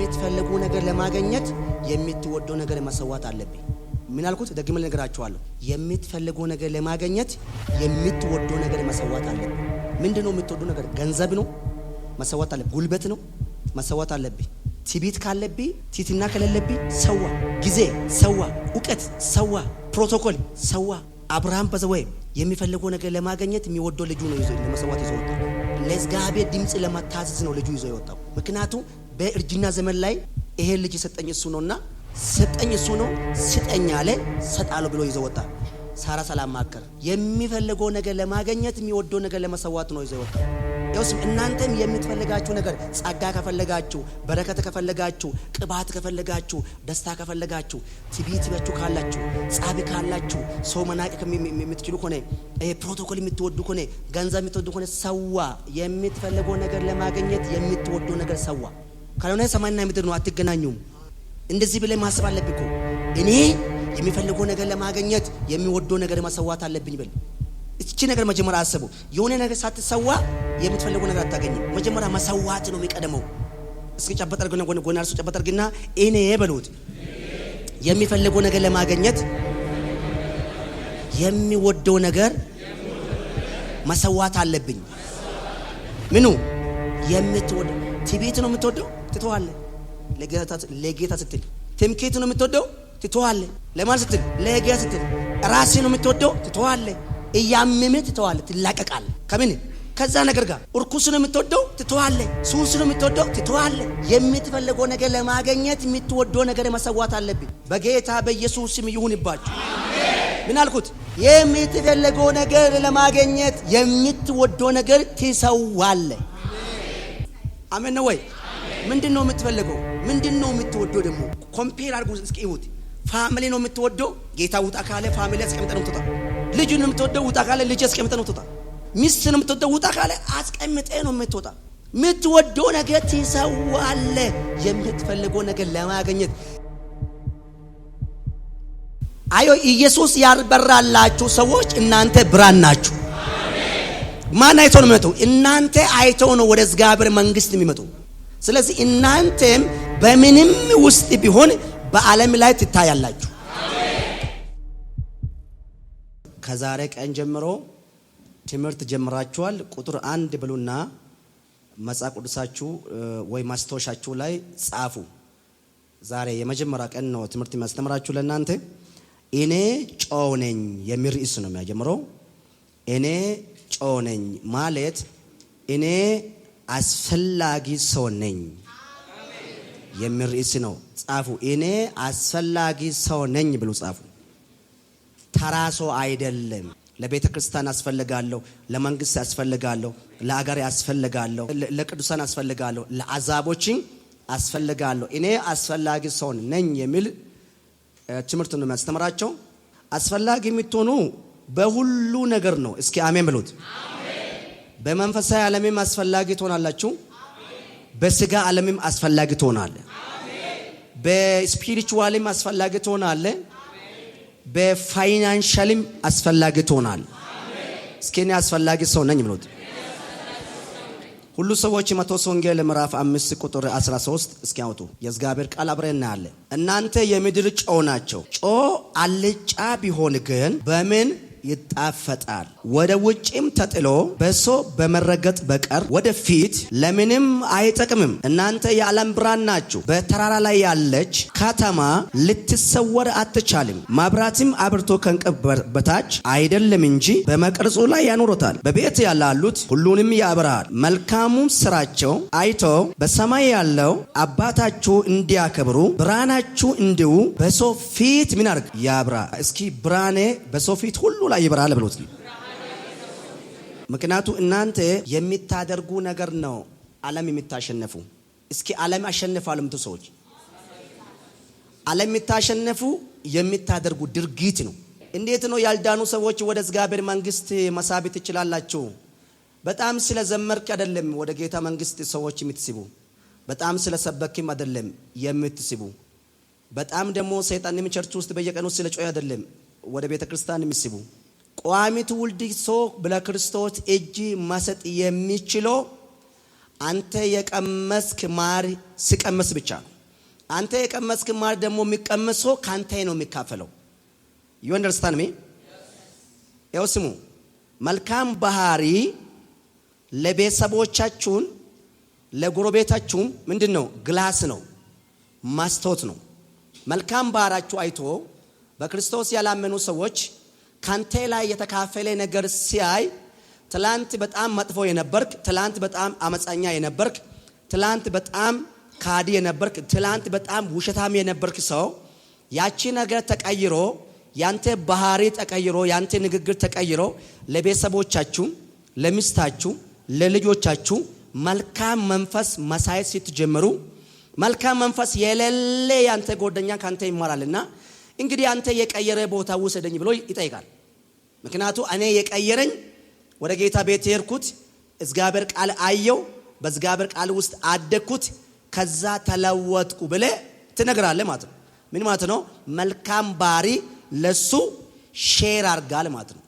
የምትፈልጉ ነገር ለማግኘት የምትወደው ነገር መሰዋት አለብኝ። ምን አልኩት? ደግሜ ልነግራችኋለሁ። የምትፈልጉ ነገር ለማግኘት የምትወደው ነገር መሰዋት አለብኝ። ምንድነው የምትወደው ነገር? ገንዘብ ነው መሰዋት አለብኝ። ጉልበት ነው መሰዋት አለብኝ። ትዕቢት ካለብኝ፣ ትህትና ከሌለብኝ ሰዋ። ጊዜ ሰዋ፣ እውቀት ሰዋ፣ ፕሮቶኮል ሰዋ። አብርሃም በዘወይ የሚፈልገው ነገር ለማግኘት የሚወደው ልጁ ነው ይዞ ለመሰዋት ይዞ ወጣ። ለእግዚአብሔር ድምጽ ለማታዘዝ ነው ልጁ ይዞ የወጣው። ምክንያቱም በእርጅና ዘመን ላይ ይሄ ልጅ የሰጠኝ እሱ ነውና ሰጠኝ እሱ ነው ስጠኝ አለ ሰጣለሁ ብሎ ይዞ ወጣ። ሳራ ሰላም ማከር የሚፈልገው ነገር ለማግኘት የሚወደው ነገር ለመሰዋት ነው ይዞ ወጣ። ይኸውም እናንተም የምትፈልጋችሁ ነገር ጸጋ ከፈለጋችሁ፣ በረከት ከፈለጋችሁ፣ ቅባት ከፈለጋችሁ፣ ደስታ ከፈለጋችሁ፣ ትዕቢት ካላችሁ፣ ጻብ ካላችሁ፣ ሰው መናቅ የምትችሉ ከሆነ ፕሮቶኮል የምትወዱ ከሆነ ገንዘብ የምትወዱ ከሆነ ሰዋ። የምትፈልገው ነገር ለማግኘት የምትወደው ነገር ሰዋ። ካልሆነ ሰማይና ምድር ነው አትገናኙም። እንደዚህ ብለህ ማሰብ አለብህ እኮ እኔ የሚፈልገው ነገር ለማግኘት የሚወደው ነገር መሰዋት አለብኝ በል። እቺ ነገር መጀመሪያ አስቡ። የሆነ ነገር ሳትሰዋ የምትፈልገው ነገር አታገኝም። መጀመሪያ መሰዋት ነው የሚቀደመው። እስኪ ጨበጥ አድርገና ጎን አርሱ ጨበጥ አድርገና እኔ በሉት የሚፈልገው ነገር ለማግኘት የሚወደው ነገር መሰዋት አለብኝ። ምኑ የምትወደው? ትዕቢት ነው የምትወደው? ትተዋለህ። ለጌታ ስትል። ትምክህት ነው የምትወደው? ትተዋለህ። ለማን ስትል? ለጌታ ስትል። ራስህ ነው የምትወደው? ትተዋለህ። እያመመህ ትተዋለህ፣ ትላቀቃለህ። ከምን? ከዛ ነገር ጋር። እርኩስ ነው የምትወደው? ትተዋለህ። ሱስ ነው የምትወደው? ትተዋለህ። የምትፈልገው ነገር ለማግኘት የምትወደው ነገር መሰዋት አለብኝ። በጌታ በኢየሱስ ስም ይሁንባችሁ። አሜን። ምን አልኩት? የምትፈልገው ነገር ለማግኘት የምትወደው ነገር ትሰዋለህ። አሜን ነው ወይ? ምንድነው የምትፈልገው? ምንድነው የምትወደው? ደግሞ ኮምፔር አድርጉ እስኪ እዩት። ፋሚሊ ነው የምትወደው? ጌታ ውጣ ካለ ፋሚሊ አስቀምጠህ ነው የምትወጣው። ልጅ ነው የምትወደው? ውጣ ካለ ልጅ አስቀምጠህ ነው የምትወጣው። ሚስት ነው የምትወደው? ውጣ ካለ አስቀምጠህ ነው የምትወጣው። የምትወደው ነገር ትሰዋለህ። የምትፈልገው ነገር ለማግኘት አዮ ኢየሱስ ያልበራላችሁ ሰዎች እናንተ ብርሃን ናችሁ። አሜን። ማን አይቶ ነው የሚመጣው? እናንተ አይቶ ነው ወደ እግዚአብሔር መንግስት የሚመጣው። ስለዚህ እናንተም በምንም ውስጥ ቢሆን በዓለም ላይ ትታያላችሁ። ከዛሬ ቀን ጀምሮ ትምህርት ጀምራችኋል። ቁጥር 1 ብሉና መጽሐፍ ቅዱሳችሁ ወይ ማስታወሻችሁ ላይ ጻፉ። ዛሬ የመጀመሪያ ቀን ነው ትምህርት የሚያስተምራችሁ ለእናንተ። እኔ ጨው ነኝ የሚል ርዕስ ነው የሚያጀምረው። እኔ ጨው ነኝ ማለት እኔ አስፈላጊ ሰው ነኝ የሚል ርዕስ ነው። ጻፉ። እኔ አስፈላጊ ሰው ነኝ ብሎ ጻፉ። ተራ ሰው አይደለም። ለቤተ ክርስቲያን አስፈልጋለሁ፣ ለመንግስት አስፈልጋለሁ፣ ለአገር አስፈልጋለሁ፣ ለቅዱሳን አስፈልጋለሁ፣ ለአዛቦችን አስፈልጋለሁ። እኔ አስፈላጊ ሰው ነኝ የሚል ትምህርት ነው የሚያስተምራቸው። አስፈላጊ የምትሆኑ በሁሉ ነገር ነው። እስኪ አሜን ብሉት። በመንፈሳዊ ዓለምም አስፈላጊ ትሆናላችሁ። በስጋ ዓለምም አስፈላጊ ትሆናለ። በስፒሪቹዋልም አስፈላጊ ትሆናለ። በፋይናንሻልም አስፈላጊ ትሆናለ። እስኪ እኔ አስፈላጊ ሰው ነኝ ብሉት። ሁሉ ሰዎች ማቴዎስ ወንጌል ምዕራፍ 5 ቁጥር 13 እስኪ አውጡ። የእግዚአብሔር ቃል አብረን እናያለን። እናንተ የምድር ጨው ናቸው። ጨው አልጫ ቢሆን ግን በምን ይጣፈጣል? ወደ ውጭም ተጥሎ በሰው በመረገጥ በቀር ወደፊት ለምንም አይጠቅምም። እናንተ የዓለም ብርሃን ናችሁ። በተራራ ላይ ያለች ከተማ ልትሰወር አትቻልም። መብራትም አብርቶ ከእንቅብ በታች አይደለም እንጂ በመቅረዙ ላይ ያኖሩታል። በቤት ያላሉት ሁሉንም ያበራል። መልካሙም ስራቸው አይተው በሰማይ ያለው አባታችሁ እንዲያከብሩ ብርሃናችሁ እንዲሁ በሰው ፊት ምን አድርግ? ያብራ። እስኪ ብርሃኔ በሰው ፊት ሁሉ ላይ ይብራል ብሎት። ምክንያቱ እናንተ የሚታደርጉ ነገር ነው ዓለም የሚታሸነፉ። እስኪ ዓለም አሸንፋሉ ምቱ ሰዎች ዓለም የሚታሸነፉ የሚታደርጉ ድርጊት ነው። እንዴት ነው ያልዳኑ ሰዎች ወደ እግዚአብሔር መንግስት መሳብ ትችላላችሁ? በጣም ስለዘመርክ አይደለም ወደ ጌታ መንግስት ሰዎች የምትስቡ። በጣም ስለሰበክም አይደለም የምትስቡ። በጣም ደግሞ ሰይጣንም ቸርች ውስጥ በየቀኑ ስለጮህ አይደለም ወደ ቤተ ክርስቲያን የሚስቡ። ቋሚ ትውልድ ሰው ለክርስቶስ እጅ ማሰጥ የሚችለው አንተ የቀመስክ ማር ሲቀመስ ብቻ ነው። አንተ የቀመስክ ማር ደግሞ የሚቀመሰው ካንተ ነው የሚካፈለው። you understand me? ያው ስሙ መልካም ባህሪ ለቤተሰቦቻችሁን ለጎረቤታችሁም ምንድነው? ግላስ ነው፣ ማስታወት ነው። መልካም ባህሪያችሁ አይቶ በክርስቶስ ያላመኑ ሰዎች ካንተ ላይ የተካፈለ ነገር ሲያይ ትላንት በጣም መጥፎ የነበርክ፣ ትላንት በጣም አመፀኛ የነበርክ፣ ትላንት በጣም ካዲ የነበርክ፣ ትላንት በጣም ውሸታም የነበርክ ሰው ያቺ ነገር ተቀይሮ ያንተ ባህሪ ተቀይሮ ያንተ ንግግር ተቀይሮ ለቤተሰቦቻችሁ፣ ለሚስታችሁ፣ ለልጆቻችሁ መልካም መንፈስ ማሳየት ስትጀምሩ መልካም መንፈስ የሌለ ያንተ ጎደኛ ካንተ ይማራልና እንግዲህ አንተ የቀየረ ቦታ ወሰደኝ ብሎ ይጠይቃል። ምክንያቱም እኔ የቀየረኝ ወደ ጌታ ቤት የርኩት እግዚአብሔር ቃል አየው፣ በእግዚአብሔር ቃል ውስጥ አደኩት፣ ከዛ ተለወጥኩ ብለ ትነግራለህ ማለት ነው። ምን ማለት ነው? መልካም ባህሪ ለሱ ሼር አርጋል ማለት ነው።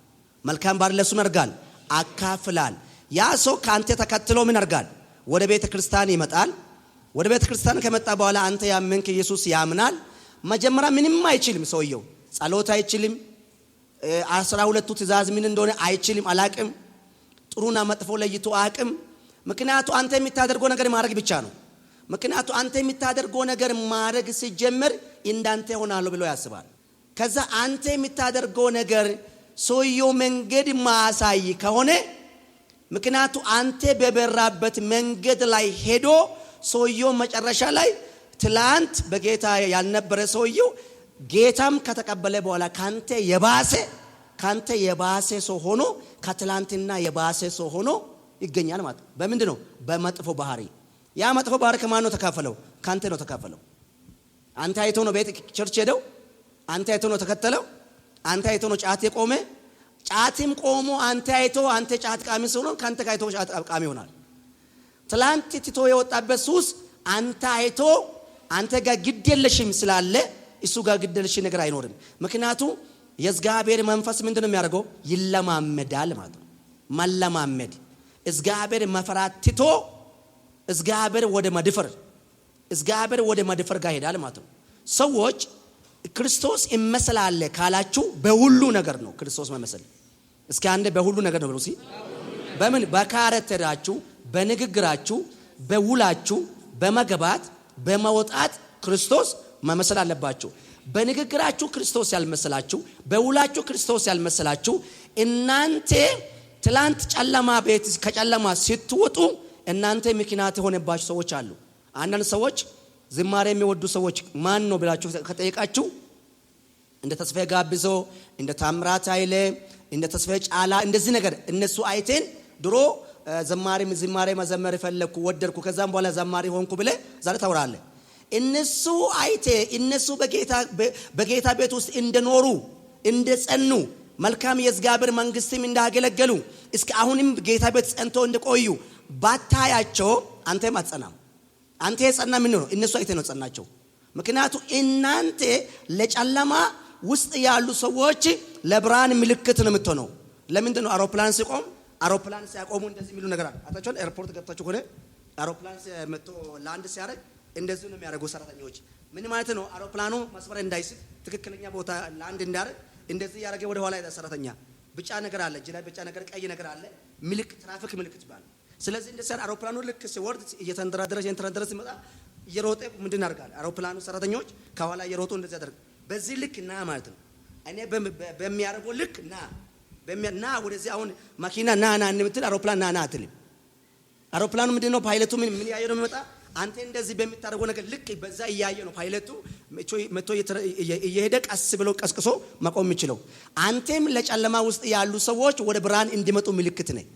መልካም ባህሪ ለሱ አርጋል፣ አካፍላል። ያ ሰው ካንተ ተከትሎ ምን አርጋል? ወደ ቤተ ክርስቲያን ይመጣል። ወደ ቤተ ክርስቲያን ከመጣ በኋላ አንተ ያመንክ ኢየሱስ ያምናል። መጀመሪያ ምንም አይችልም ሰውየው፣ ጸሎት አይችልም፣ 12ቱ ትእዛዝ ምን እንደሆነ አይችልም፣ አላቅም፣ ጥሩና መጥፎ ለይቶ አቅም። ምክንያቱ አንተ የምታደርገው ነገር ማድረግ ብቻ ነው። ምክንያቱ አንተ የምታደርገው ነገር ማድረግ ሲጀምር እንዳንተ ሆናለሁ ብሎ ያስባል። ከዛ አንተ የምታደርገው ነገር ሰውየው መንገድ ማሳይ ከሆነ ምክንያቱ አንተ በበራበት መንገድ ላይ ሄዶ ሰውየው መጨረሻ ላይ ትላንት በጌታ ያልነበረ ሰውየው ጌታም ከተቀበለ በኋላ ካንተ የባሰ ሰው ሆኖ ከትላንትና የባሰ ሰው ሆኖ ይገኛል ማለት ነው። በምንድነው? በመጥፎ ባህሪ። ያ መጥፎ ባህሪ ከማን ነው ተካፈለው? ካንተ ነው ተካፈለው። አንተ አይቶ ነው ቤት ቸርች ሄደው፣ አንተ አይቶ ነው ተከተለው፣ አንተ አይቶ ነው ጫት የቆመ፣ ጫትም ቆሞ አንተ አይቶ አንተ ጫት ቃሚ ሆኖ ካንተ ካይቶ ጫት ቃሚ ይሆናል። ትላንት ትቶ የወጣበት ሱስ አንተ አይቶ አንተ ጋር ግድ የለሽም ስላለ እሱ ጋር ግድ የለሽ ነገር አይኖርም። ምክንያቱም የእግዚአብሔር መንፈስ ምንድነው የሚያደርገው? ይለማመዳል ማለት ነው። መለማመድ እግዚአብሔር መፍራት ትቶ እግዚአብሔር ወደ መድፈር ጋር ሄዳል ማለት ነው። ሰዎች ክርስቶስ ይመስላል ካላችሁ በሁሉ ነገር ነው ክርስቶስ መመሰል። እስኪ አንዴ በሁሉ ነገር ነው ብሎ በምን? በካራክተራችሁ፣ በንግግራችሁ፣ በውላችሁ፣ በመግባት በመውጣት ክርስቶስ መመሰል አለባችሁ። በንግግራችሁ ክርስቶስ ያልመሰላችሁ፣ በውላችሁ ክርስቶስ ያልመሰላችሁ እናንተ ትላንት ጨለማ ቤት ከጨለማ ስትወጡ እናንተ ምክንያት የሆነባችሁ ሰዎች አሉ። አንዳንድ ሰዎች ዝማሬ የሚወዱ ሰዎች ማን ነው ብላችሁ ከጠየቃችሁ እንደ ተስፋዬ ጋብዞ፣ እንደ ታምራት ኃይሌ፣ እንደ ተስፋዬ ጫላ እንደዚህ ነገር እነሱ አይቴን ድሮ ዝማሬ መዘመር ፈለኩ ወደድኩ ከዛም በኋላ ዘማሪ ሆንኩ ብለ ዛሬ ታወራለህ። እነሱ አይቴ እነሱ በጌታ ቤት ውስጥ እንደኖሩ እንደጸኑ መልካም የእግዚአብሔር መንግስትም እንዳገለገሉ እስከ አሁንም ጌታ ቤት ጸንቶ እንደቆዩ ባታያቸው አንተም አትጸናም። አንተ የጸና ምን ነው? እነሱ አይቴ ነው ጸናቸው። ምክንያቱም እናንተ ለጨለማ ውስጥ ያሉ ሰዎች ለብርሃን ምልክት ነው የምትሆነው። ለምንድን ነው አውሮፕላን ሲያቆሙ እንደዚህ የሚሉ ነገር አለ። አታችኋል? ኤርፖርት ገብታችሁ ከሆነ አውሮፕላን መጥቶ ላንድ ሲያደርግ እንደዚህ ነው የሚያደርጉ ሰራተኞች። ምን ማለት ነው? አውሮፕላኑ መስመር እንዳይስት ትክክለኛ ቦታ ላንድ እንዳደርግ እንደዚህ ያደረገ ወደ ኋላ ሰራተኛ ብጫ ነገር አለ፣ እጅ ላይ ብጫ ነገር ቀይ ነገር አለ፣ ምልክት ትራፊክ ምልክት ይባላል። ስለዚህ እንደዚህ አውሮፕላኑ ልክ ሲወርድ እየተንደራደረ ሲመጣ እየሮጠ ምንድን ያደርጋል? አውሮፕላኑ ሰራተኞች ከኋላ እየሮጡ እንደዚህ ያደርግ። በዚህ ልክ ና ማለት ነው። እኔ በሚያደርገው ልክ ና ወደዚህ አሁን መኪና ና እንምትል አውሮፕላን ና አትልም። አውሮፕላኑ ምንድነው? ፓይለቱ ምን ያየ ነው የሚመጣ? አንተ እንደዚህ በሚታረገው ነገር ልክ በዛ እያየ ነው ፓይለቱ መቶ እየሄደ ቀስ ብሎ ቀስቅሶ መቆም የሚችለው። አንተም ለጨለማ ውስጥ ያሉ ሰዎች ወደ ብርሃን እንዲመጡ ምልክት ነህ።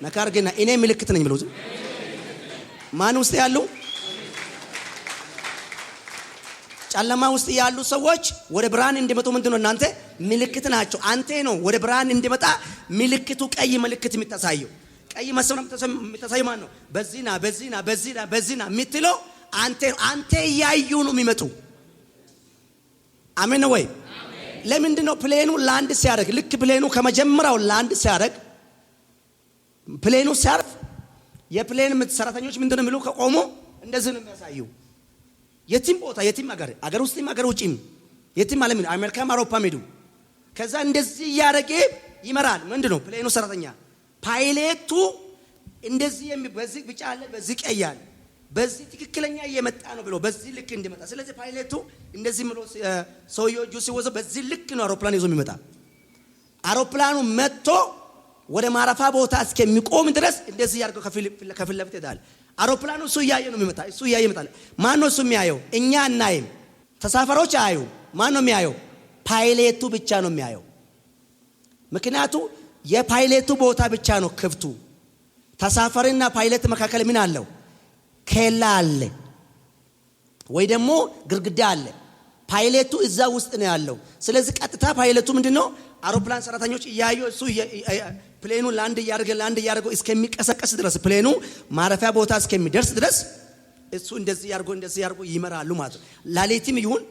ነካር ግን እኔ ምልክት ነኝ ብለው ማን ውስጥ ያሉ ጨለማ ውስጥ ያሉ ሰዎች ወደ ብርሃን እንዲመጡ ምንድነው? እናንተ ምልክት ናቸው። አንተ ነው ወደ ብርሃን እንዲመጣ ምልክቱ ቀይ ምልክት የሚታሳየው። ቀይ መስመር የሚታሳየው ማን ነው? በዚህና የምትለው አንተ ያዩ ነው የሚመጡ። አሜን ወይ? ለምንድን ነው ፕሌኑ ላንድ ሲያደርግ ልክ ፕሌኑ ከመጀመሪያው ላንድ ሲያደርግ ፕሌኑ ሲያርፍ የፕሌን ሰራተኞች ምንድነው የሚሉ ከቆሙ እንደዚህ ነው የሚያሳዩ። የትም ቦታ የትም አገር ውስጥም አገር ውጪም የትም ዓለም አሜሪካም አውሮፓም ሄዱ ከዛ እንደዚህ ያረገ ይመራል። ምንድነው ፕሌኑ ሰራተኛ ፓይሌቱ እንደዚህ በዚህ ብቻ አለ በዚህ ቀይ አለ በዚህ ትክክለኛ እየመጣ ነው ብሎ በዚህ ልክ እንዲመጣ። ስለዚህ ፓይሌቱ እንደዚህ ብሎ ሰውየው ጁስ ሲወዘው በዚህ ልክ ነው አውሮፕላን ይዞ የሚመጣ። አውሮፕላኑ መጥቶ ወደ ማረፋ ቦታ እስከሚቆም ድረስ እንደዚህ ያርገው ከፊት ለፊት ይዳል። አውሮፕላኑ እሱ እያየ ነው የሚመጣ። እሱ እያየ ይመጣል። ማን ነው እሱ የሚያየው? እኛ እናይም፣ ተሳፋሪዎች አያዩ። ማን ነው የሚያየው? ፓይሌቱ ብቻ ነው የሚያየው። ምክንያቱ የፓይሌቱ ቦታ ብቻ ነው ክፍቱ። ተሳፋሪና ፓይለት መካከል ምን አለው? ኬላ አለ ወይ ደግሞ ግርግዳ አለ። ፓይሌቱ እዛ ውስጥ ነው ያለው። ስለዚህ ቀጥታ ፓይሌቱ ምንድነው አውሮፕላን ሰራተኞች እያዩ እሱ ፕሌኑ ላንድ ያርገ እስከሚቀሰቀስ ድረስ ፕሌኑ ማረፊያ ቦታ እስከሚደርስ ድረስ እሱ እንደዚህ ያርጎ ይመራሉ ማለት ነው። ላሌትም ይሁን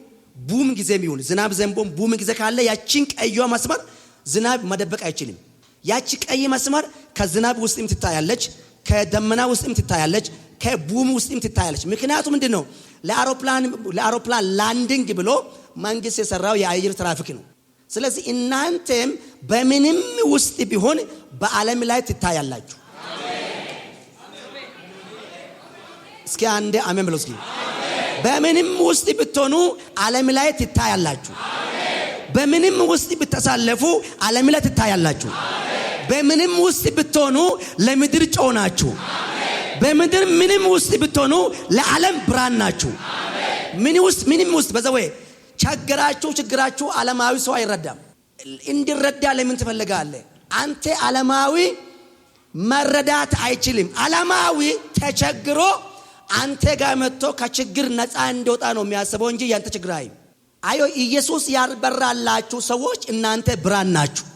ቡም ጊዜም ይሁን ዝናብ ዘንቦም ቡም ጊዜ ካለ ያቺን ቀይዋ መስመር ዝናብ መደበቅ አይችልም። ያቺ ቀይ መስመር ከዝናብ ውስጥም ትታያለች፣ ከደመና ውስጥም ትታያለች፣ ከቡም ውስጥም ትታያለች። ምክንያቱም ምንድነው ለአውሮፕላን ላንዲንግ ብሎ መንግስት የሰራው የአየር ትራፊክ ነው። ስለዚህ እናንተም በምንም ውስጥ ቢሆን በዓለም ላይ ትታያላችሁ። እስኪ አንዴ አሜን ብሎ እስኪ በምንም ውስጥ ብትሆኑ ዓለም ላይ ትታያላችሁ። በምንም ውስጥ ብትሳለፉ ዓለም ላይ ትታያላችሁ። በምንም ውስጥ ብትሆኑ ለምድር ጨው ናችሁ። በምድር ምንም ውስጥ ብትሆኑ ለዓለም ብርሃን ናችሁ። ምንም ውስጥ በዛው ችግራችሁ ዓለማዊ ሰው አይረዳም። እንዲረዳ ለምን ትፈልጋለህ? አንተ ዓለማዊ መረዳት አይችልም። ዓለማዊ ተቸግሮ አንተ ጋር መጥቶ ከችግር ነፃ እንዲወጣ ነው የሚያስበው እንጂ ያንተ ችግር አዮ ኢየሱስ ያልበራላችሁ ሰዎች እናንተ ብርሃን ናችሁ።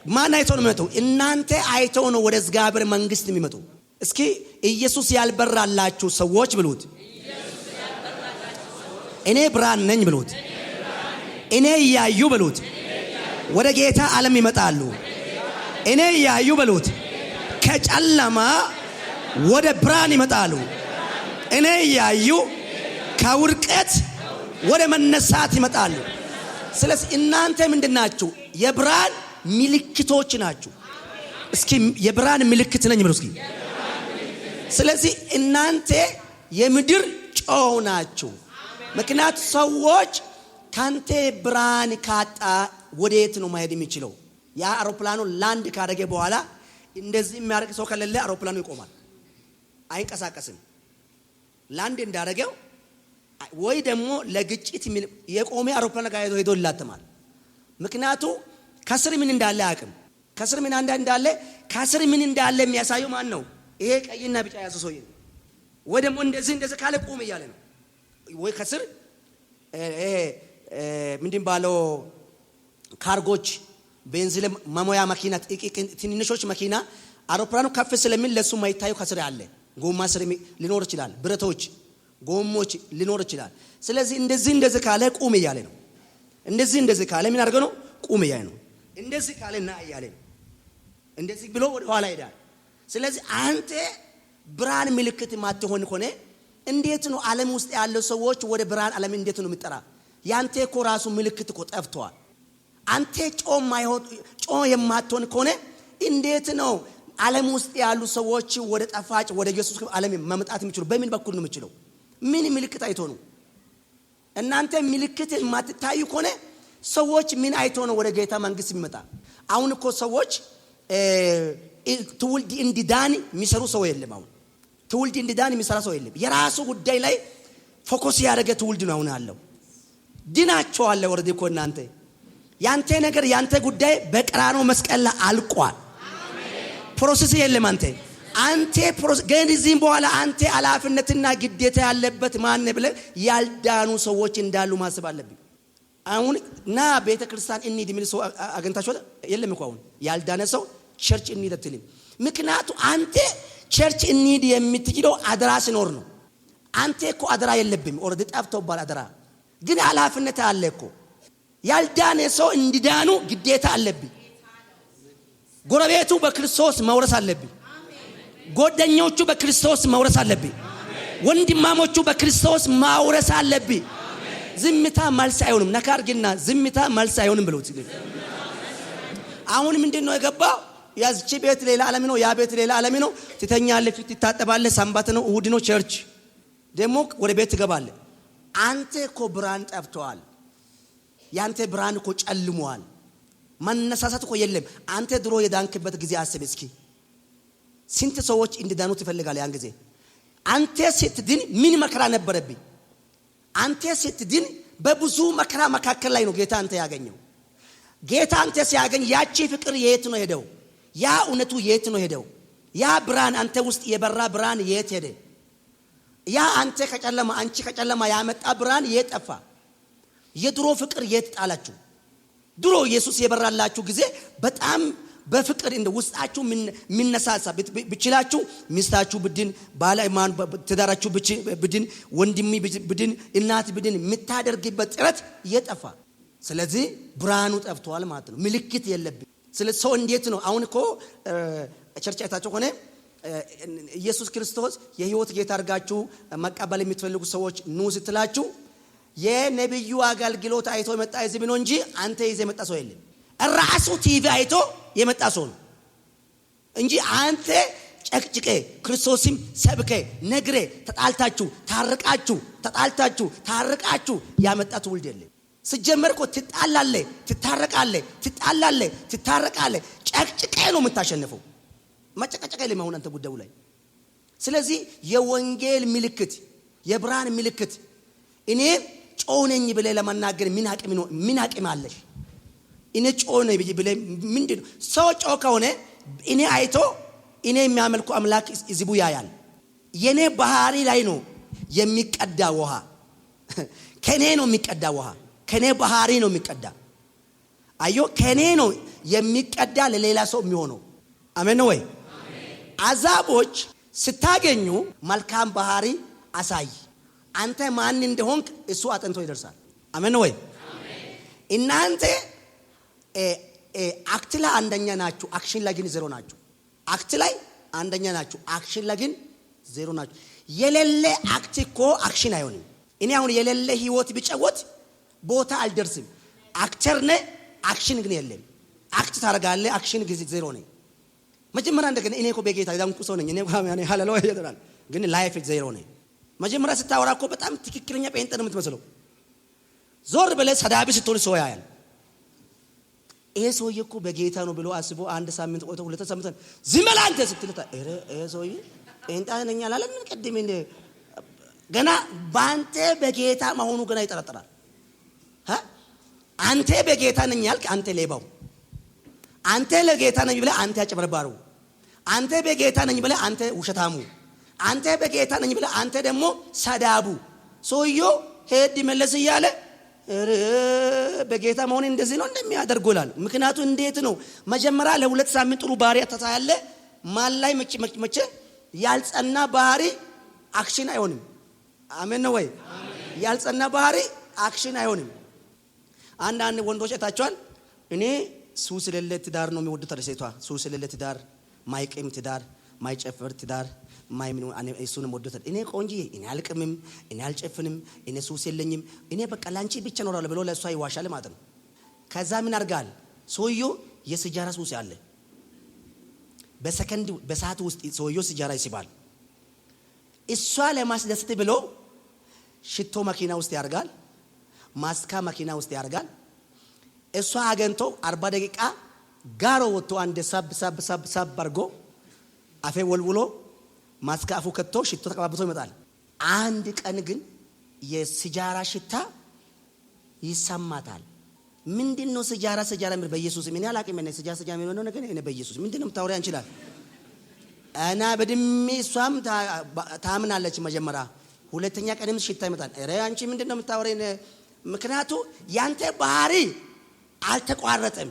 ማን አይቶ ነው የሚመጣው? እናንተ አይቶ ነው ወደ እግዚአብሔር መንግስት የሚመጡ። እስኪ ኢየሱስ ያልበራላችሁ ሰዎች ብሉት። እኔ ብርሃን ነኝ ብሉት። እኔ እያዩ ብሉት ወደ ጌታ ዓለም ይመጣሉ። እኔ እያዩ ብሉት ከጨለማ ወደ ብርሃን ይመጣሉ። እኔ እያዩ ከውድቀት ወደ መነሳት ይመጣሉ። ስለዚህ እናንተ ምንድናችሁ? የብርሃን ምልክቶች ናችሁ። እስኪ የብርሃን ምልክት ነኝ ብሉ እስኪ። ስለዚህ እናንተ የምድር ጨው ናችሁ። ምክንያቱ ሰዎች ካንተ ብርሃን ካጣ ወዴት ነው መሄድ የሚችለው? ያ አውሮፕላኑ ላንድ ካደረገ በኋላ እንደዚህ የሚያደርግ ሰው ከሌለ አውሮፕላኑ ይቆማል፣ አይንቀሳቀስም። ላንድ እንዳደረገው ወይ ደግሞ ለግጭት የቆመ አውሮፕላን ጋር ሄዶ ይላተማል። ምክንያቱ ከስር ምን እንዳለ አያውቅም። ከስር ምን እንዳለ የሚያሳየው ማን ነው? ይሄ ቀይና ቢጫ ያዘ ሰውዬ ነው። ወይ ደግሞ እንደዚህ ካለ ቆም እያለ ነው። ወይ ከስር ምንድን ባለው ካርጎች ቤንዚን ማሞያ መኪና ትንንሾች መኪና አውሮፕላኑ ከፍ ስለሚል ለሱ ማይታዩ ከስር አለ። ጎማ ስር ሊኖር ይችላል፣ ብረቶች ጎሞች ሊኖር ይችላል። ስለዚህ እንደዚህ ካለ ቁም እያለ ነው። እንደዚህ ካለ ምን አድርገው ነው? ቁም እያለ ነው። እንደዚህ ካለ ና እያለ ነው። እንደዚህ ብሎ ወደ ኋላ ይሄዳል። ስለዚህ አንተ ብርሃን ምልክት ማትሆን ከሆነ እንዴት ነው ዓለም ውስጥ ያለው ሰዎች ወደ ብርሃን ዓለም እንዴት ነው የሚጠራ? ያንተ እኮ ራሱ ምልክት እኮ ጠፍቷል። አንተ ጮ የማትሆን ከሆነ እንዴት ነው ዓለም ውስጥ ያሉ ሰዎች ወደ ጠፋጭ ወደ ኢየሱስ ዓለም መምጣት የሚችሉ? በምን በኩል ነው የሚችለው? ምን ምልክት አይቶ ነው? እናንተ ምልክት የማትታዩ ከሆነ ሰዎች ምን አይቶ ነው ወደ ጌታ መንግስት የሚመጣ? አሁን እኮ ሰዎች ትውልድ እንዲዳን የሚሰሩ ሰው የለም። አሁን ትውልድ እንዲዳን የሚሰራ ሰው የለም። የራሱ ጉዳይ ላይ ፎከስ ያደረገ ትውልድ ነው አሁን ያለው። ድናቸዋል ወረደ እኮ እናንተ ያንተ ነገር ያንተ ጉዳይ በቀራንዮ መስቀል ላይ አልቋል። ፕሮሰስ የለም። አንተ ፕሮሰስ ግን እዚህም በኋላ አንተ አላፍነትና ግዴታ ያለበት ማን ብለህ ያልዳኑ ሰዎች እንዳሉ ማሰብ አለብኝ። አሁን ና ቤተክርስቲያን እንሂድ የሚል ሰው አገንታችኋል? የለም እኮ አሁን ያልዳነ ሰው ቸርች እንሂድ አትልም። ምክንያቱ አንተ ቸርች እንሂድ የምትችለው አደራ ሲኖር ነው። አንተ እኮ አደራ የለብም። ኦልሬዲ ጠፍቶባል አደራ። ግን አላፍነት አለ እኮ። ያልዳነ ሰው እንዲዳኑ ግዴታ አለብኝ። ጎረቤቱ በክርስቶስ መውረስ አለብኝ። ጓደኞቹ በክርስቶስ ማውረስ አለብኝ። ወንድማሞቹ በክርስቶስ ማውረስ አለብኝ። ዝምታ መልስ አይሆንም። ነካርግና ዝምታ መልስ አይሆንም ብለው አሁን ምንድነው የገባው? ያዝቺ ቤት ሌላ ዓለም ነው፣ ያ ቤት ሌላ ዓለም ነው። ትተኛለህ፣ ትታጠባለህ፣ ሰንበት ነው፣ እሁድ ነው፣ ቸርች ደግሞ ወደ ቤት ትገባለህ። አንተ እኮ ብርሃን ጠፍቷል። ያንተ ብርሃን እኮ ጨልሟል። መነሳሳት እኮ የለም። አንተ ድሮ የዳንክበት ጊዜ አስብ እስኪ። ስንት ሰዎች እንዲዳኑ ትፈልጋለህ? ያን ጊዜ አንተ ስትድን ምን መከራ ነበረብኝ? አንተ ስትድን በብዙ መከራ መካከል ላይ ነው ጌታ አንተ ያገኘው። ጌታ አንተ ሲያገኝ ያቺ ፍቅር የት ነው ሄደው? ያ እውነቱ የት ነው ሄደው? ያ ብርሃን አንተ ውስጥ የበራ ብርሃን የት ሄደ? ያ አንተ ከጨለማ አንቺ ከጨለማ ያመጣ ብርሃን የት ጠፋ? የድሮ ፍቅር የት ጣላችሁ? ድሮ ኢየሱስ የበራላችሁ ጊዜ በጣም በፍቅር እንደ ውስጣችሁ ሚነሳሳ ብችላችሁ ሚስታችሁ ብድን ባለማን ተዳራችሁ ብድን ወንድሚ ብድን እናት ብድን የምታደርግበት ጥረት የጠፋ። ስለዚህ ብርሃኑ ጠፍቷል ማለት ነው። ምልክት የለብን። ስለዚህ ሰው እንዴት ነው አሁን እኮ ቸርች አይታችሁ ሆነ ኢየሱስ ክርስቶስ የህይወት ጌታ አድርጋችሁ መቀበል የምትፈልጉ ሰዎች ኑ ስትላችሁ የነብዩ አገልግሎት አይቶ የመጣ ህዝብ ነው እንጂ አንተ ይዘህ የመጣ ሰው የለም። ራሱ ቲቪ አይቶ የመጣ ሰው ነው እንጂ አንተ ጨቅጭቄ ክርስቶስም ሰብከ ነግሬ ተጣልታችሁ ታርቃችሁ ያመጣ ትውልድ የለም። ሲጀመር እኮ ትጣላለህ፣ ትታረቃለህ። ጨቅጭቄ ነው የምታሸንፈው። መጨቀጨቀ የለም አሁን አንተ ጉዳዩ ላይ። ስለዚህ የወንጌል ምልክት የብርሃን ምልክት እኔ ጮነኝ ብለ ለማናገር ምን አቅም አለሽ? እኔ ጮነኝ ብለ ምንድነው? ሰው ጮህ ከሆነ እኔ አይቶ እኔ የሚያመልኩ አምላክ ህዝቡ ያያል። የኔ ባህሪ ላይ ነው የሚቀዳ ውሃ። ከኔ ነው የሚቀዳ ውሃ። ከኔ ባህሪ ነው የሚቀዳ። አዮ ከኔ ነው የሚቀዳ ለሌላ ሰው የሚሆነው። አሜን ነው ወይ? አዛቦች ስታገኙ መልካም ባህሪ አሳይ። አንተ ማን እንደሆንክ እሱ አጥንቶ ይደርሳል። አሜን ነው ወይ? እናንተ አክት ላይ አንደኛ ናችሁ፣ አክሽን ላይ ግን ዜሮ ናችሁ። አክት ላይ አንደኛ ናችሁ፣ አክሽን ላይ ግን ዜሮ ናችሁ። የሌለ አክት እኮ አክሽን አይሆንም። እኔ አሁን የሌለ ህይወት ቢጨወት ቦታ አልደርስም። አክተር ነህ፣ አክሽን ግን የለም። አክት ታረጋለህ፣ አክሽን ግን ዜሮ ነህ። መጀመሪያ እንደገና እኔ እኮ በጌታ ዳንኩ ሰው ነኝ እኔ ሃሌሉያ ይላል፣ ግን ላይፍ ዜሮ ነህ። መጀመሪያ ስታወራ እኮ በጣም ትክክለኛ ጴንጤ ነው የምትመስለው። ዞር ብለህ ሰዳቢ ስትሆን ሰው ያያል። ይሄ ሰውዬ እኮ በጌታ ነው ብሎ አስቦ አንድ ሳምንት ቆይቶ ሁለት ሳምንት ዝም በል አንተ ስትልታ ይሄ ሰውዬ ጴንጤ ነኝ አላለም። ምን ቀድሜ እንደ ገና ባንተ በጌታ መሆኑ ገና ይጠረጥራል። አንተ በጌታ ነኝ ያልክ አንተ ሌባው፣ አንተ ለጌታ ነኝ ብለህ አንተ ያጭበረባሪው፣ አንተ በጌታ ነኝ ብለህ አንተ ውሸታሙ፣ አንተ በጌታ ነኝ ብለህ አንተ ደግሞ ሰዳቡ። ሰውዬው ሄድ መለስ እያለ በጌታ መሆን እንደዚህ ነው እንደሚያደርጉላል። ምክንያቱ እንዴት ነው? መጀመሪያ ለሁለት ሳምንት ጥሩ ባህሪ ተታያለ፣ ማን ላይ መቼ ያልጸና ባህሪ አክሽን አይሆንም። አሜን ነው ወይ? ያልጸና ባህሪ አክሽን አይሆንም። አንዳንድ ወንዶች እታቸዋል እኔ ሱስ የሌለ ትዳር ነው የሚወዱት። ሴቷ ሱስ የሌለ ትዳር፣ ማይቀም ትዳር፣ ማይጨፍር ትዳር ማይምን እሱን ወዶታል። እኔ ቆንጂ እኔ አልቅምም፣ እኔ አልጨፍንም፣ እኔ ሱስ የለኝም፣ እኔ በቃ ላንቺ ብቻ ኖራለሁ ብሎ ለሷ ይዋሻል ማለት ነው። ከዛ ምን አርጋል? ሰውየው የሲጃራ ሱስ ያለ በሰከንድ በሰዓት ውስጥ ሰውየው ሲጃራ ይስባል። እሷ ለማስደሰት ብሎ ሽቶ መኪና ውስጥ ያርጋል፣ ማስካ መኪና ውስጥ ያርጋል። እሷ አገንቶ 40 ደቂቃ ጋሮ ወጥቶ አንድ ሳብ አርጎ አፌ ወልውሎ ማስካፉ ከቶ ሽቶ ተቀባብቶ ይመጣል። አንድ ቀን ግን የሲጃራ ሽታ ይሰማታል። ምንድነው ሲጃራ ምን? በኢየሱስ ምን ያላቀም ነው ሲጃራ ምን ነው ነገር እኔ በኢየሱስ ምንድነው ታውሪያ እንችላል እና በድሜ እሷም ታምናለች። መጀመሪያ ሁለተኛ ቀንም ሽታ ይመጣል። ኧረ አንቺ ምንድነው የምታወሪኝ? ምክንያቱ ያንተ ባህሪ አልተቋረጠም፣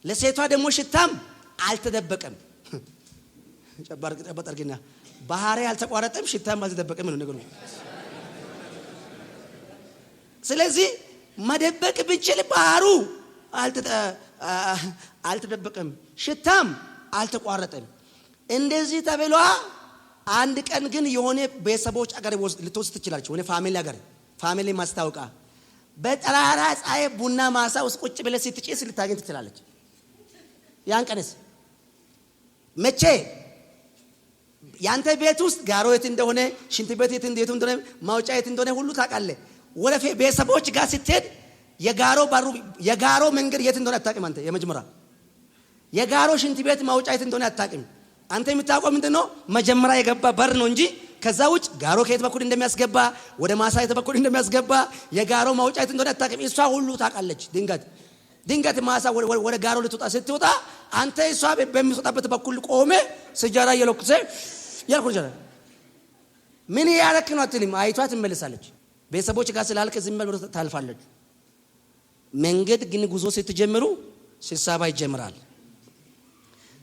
ለሴቷ ደግሞ ሽታም አልተደበቀም። ጨባርግና ባህሪ አልተቋረጠም፣ ሽታም አልተደበቀም ነው ነገሩ። ስለዚህ መደበቅ ብንችል ባህሩ አልተደበቀም፣ ሽታም አልተቋረጠም። እንደዚህ ተብሏ አንድ ቀን ግን የሆነ ቤተሰቦች አገር ልትወስድ ትችላለች። የሆነ ፋሚሊ አገር ፋሚሊ ማስታወቃ በጠራራ ፀሐይ ቡና ማሳ ውስጥ ቁጭ ብለህ ስትጨስ ልታገኝ ትችላለች። ያን ቀንስ መቼ ያንተ ቤት ውስጥ ጋሮ የት እንደሆነ ሽንት ቤት የት እንደሆነ ማውጫ የት እንደሆነ ሁሉ ታውቃለህ። ወደ ቤተሰቦች ጋር ስትሄድ የጋሮ መንገድ የት እንደሆነ አታውቅም። አንተ የመጀመሪያ የጋሮ ሽንት ቤት ማውጫ የት እንደሆነ አታውቅም። አንተ የምታውቀው ምንድነው? መጀመሪያ የገባ በር ነው እንጂ ከዛ ውጭ ጋሮ ከየት በኩል እንደሚያስገባ ወደ ማሳ የት በኩል እንደሚያስገባ የጋሮ ማውጫ የት እንደሆነ አታውቅም። እሷ ሁሉ ታውቃለች። ድንገት ማሳ ወደ ጋሮ ልትወጣ ስትወጣ አንተ እሷ በሚወጣበት በኩል ቆመ ስጃራ እየለኩሰ ያልኩ ምን ያረክ ነው አትልም። አይቷ ትመለሳለች። ቤተሰቦች ጋር ስላልክ ዝም ብሎ ታልፋለች። መንገድ ግን ጉዞ ስትጀምሩ ስብሰባ ይጀምራል።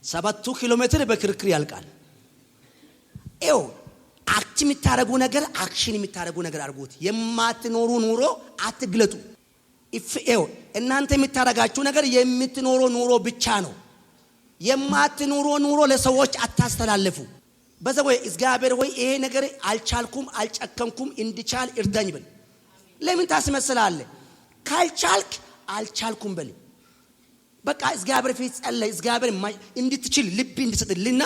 7 ኪሎ ሜትር በክርክር ያልቃል። ኤው አክት የምታረጉ ነገር አክሽን የምታረጉ ነገር አድርጉት። የማትኖሩ ኑሮ አትግለጡ። ኤው እናንተ የምታረጋችሁ ነገር የምትኖሩ ኑሮ ብቻ ነው። የማትኖሩ ኑሮ ለሰዎች አታስተላልፉ። በዛው እግዚአብሔር ሆይ ይሄ ነገር አልቻልኩም አልጨከንኩም እንድቻል እርዳኝ በል። ለምን ታስመስላለህ? ካልቻልክ አልቻልኩም በል። በቃ እግዚአብሔር ፊት ጸልይ። እግዚአብሔር እንድትችል ልብ እንድትሰጥልና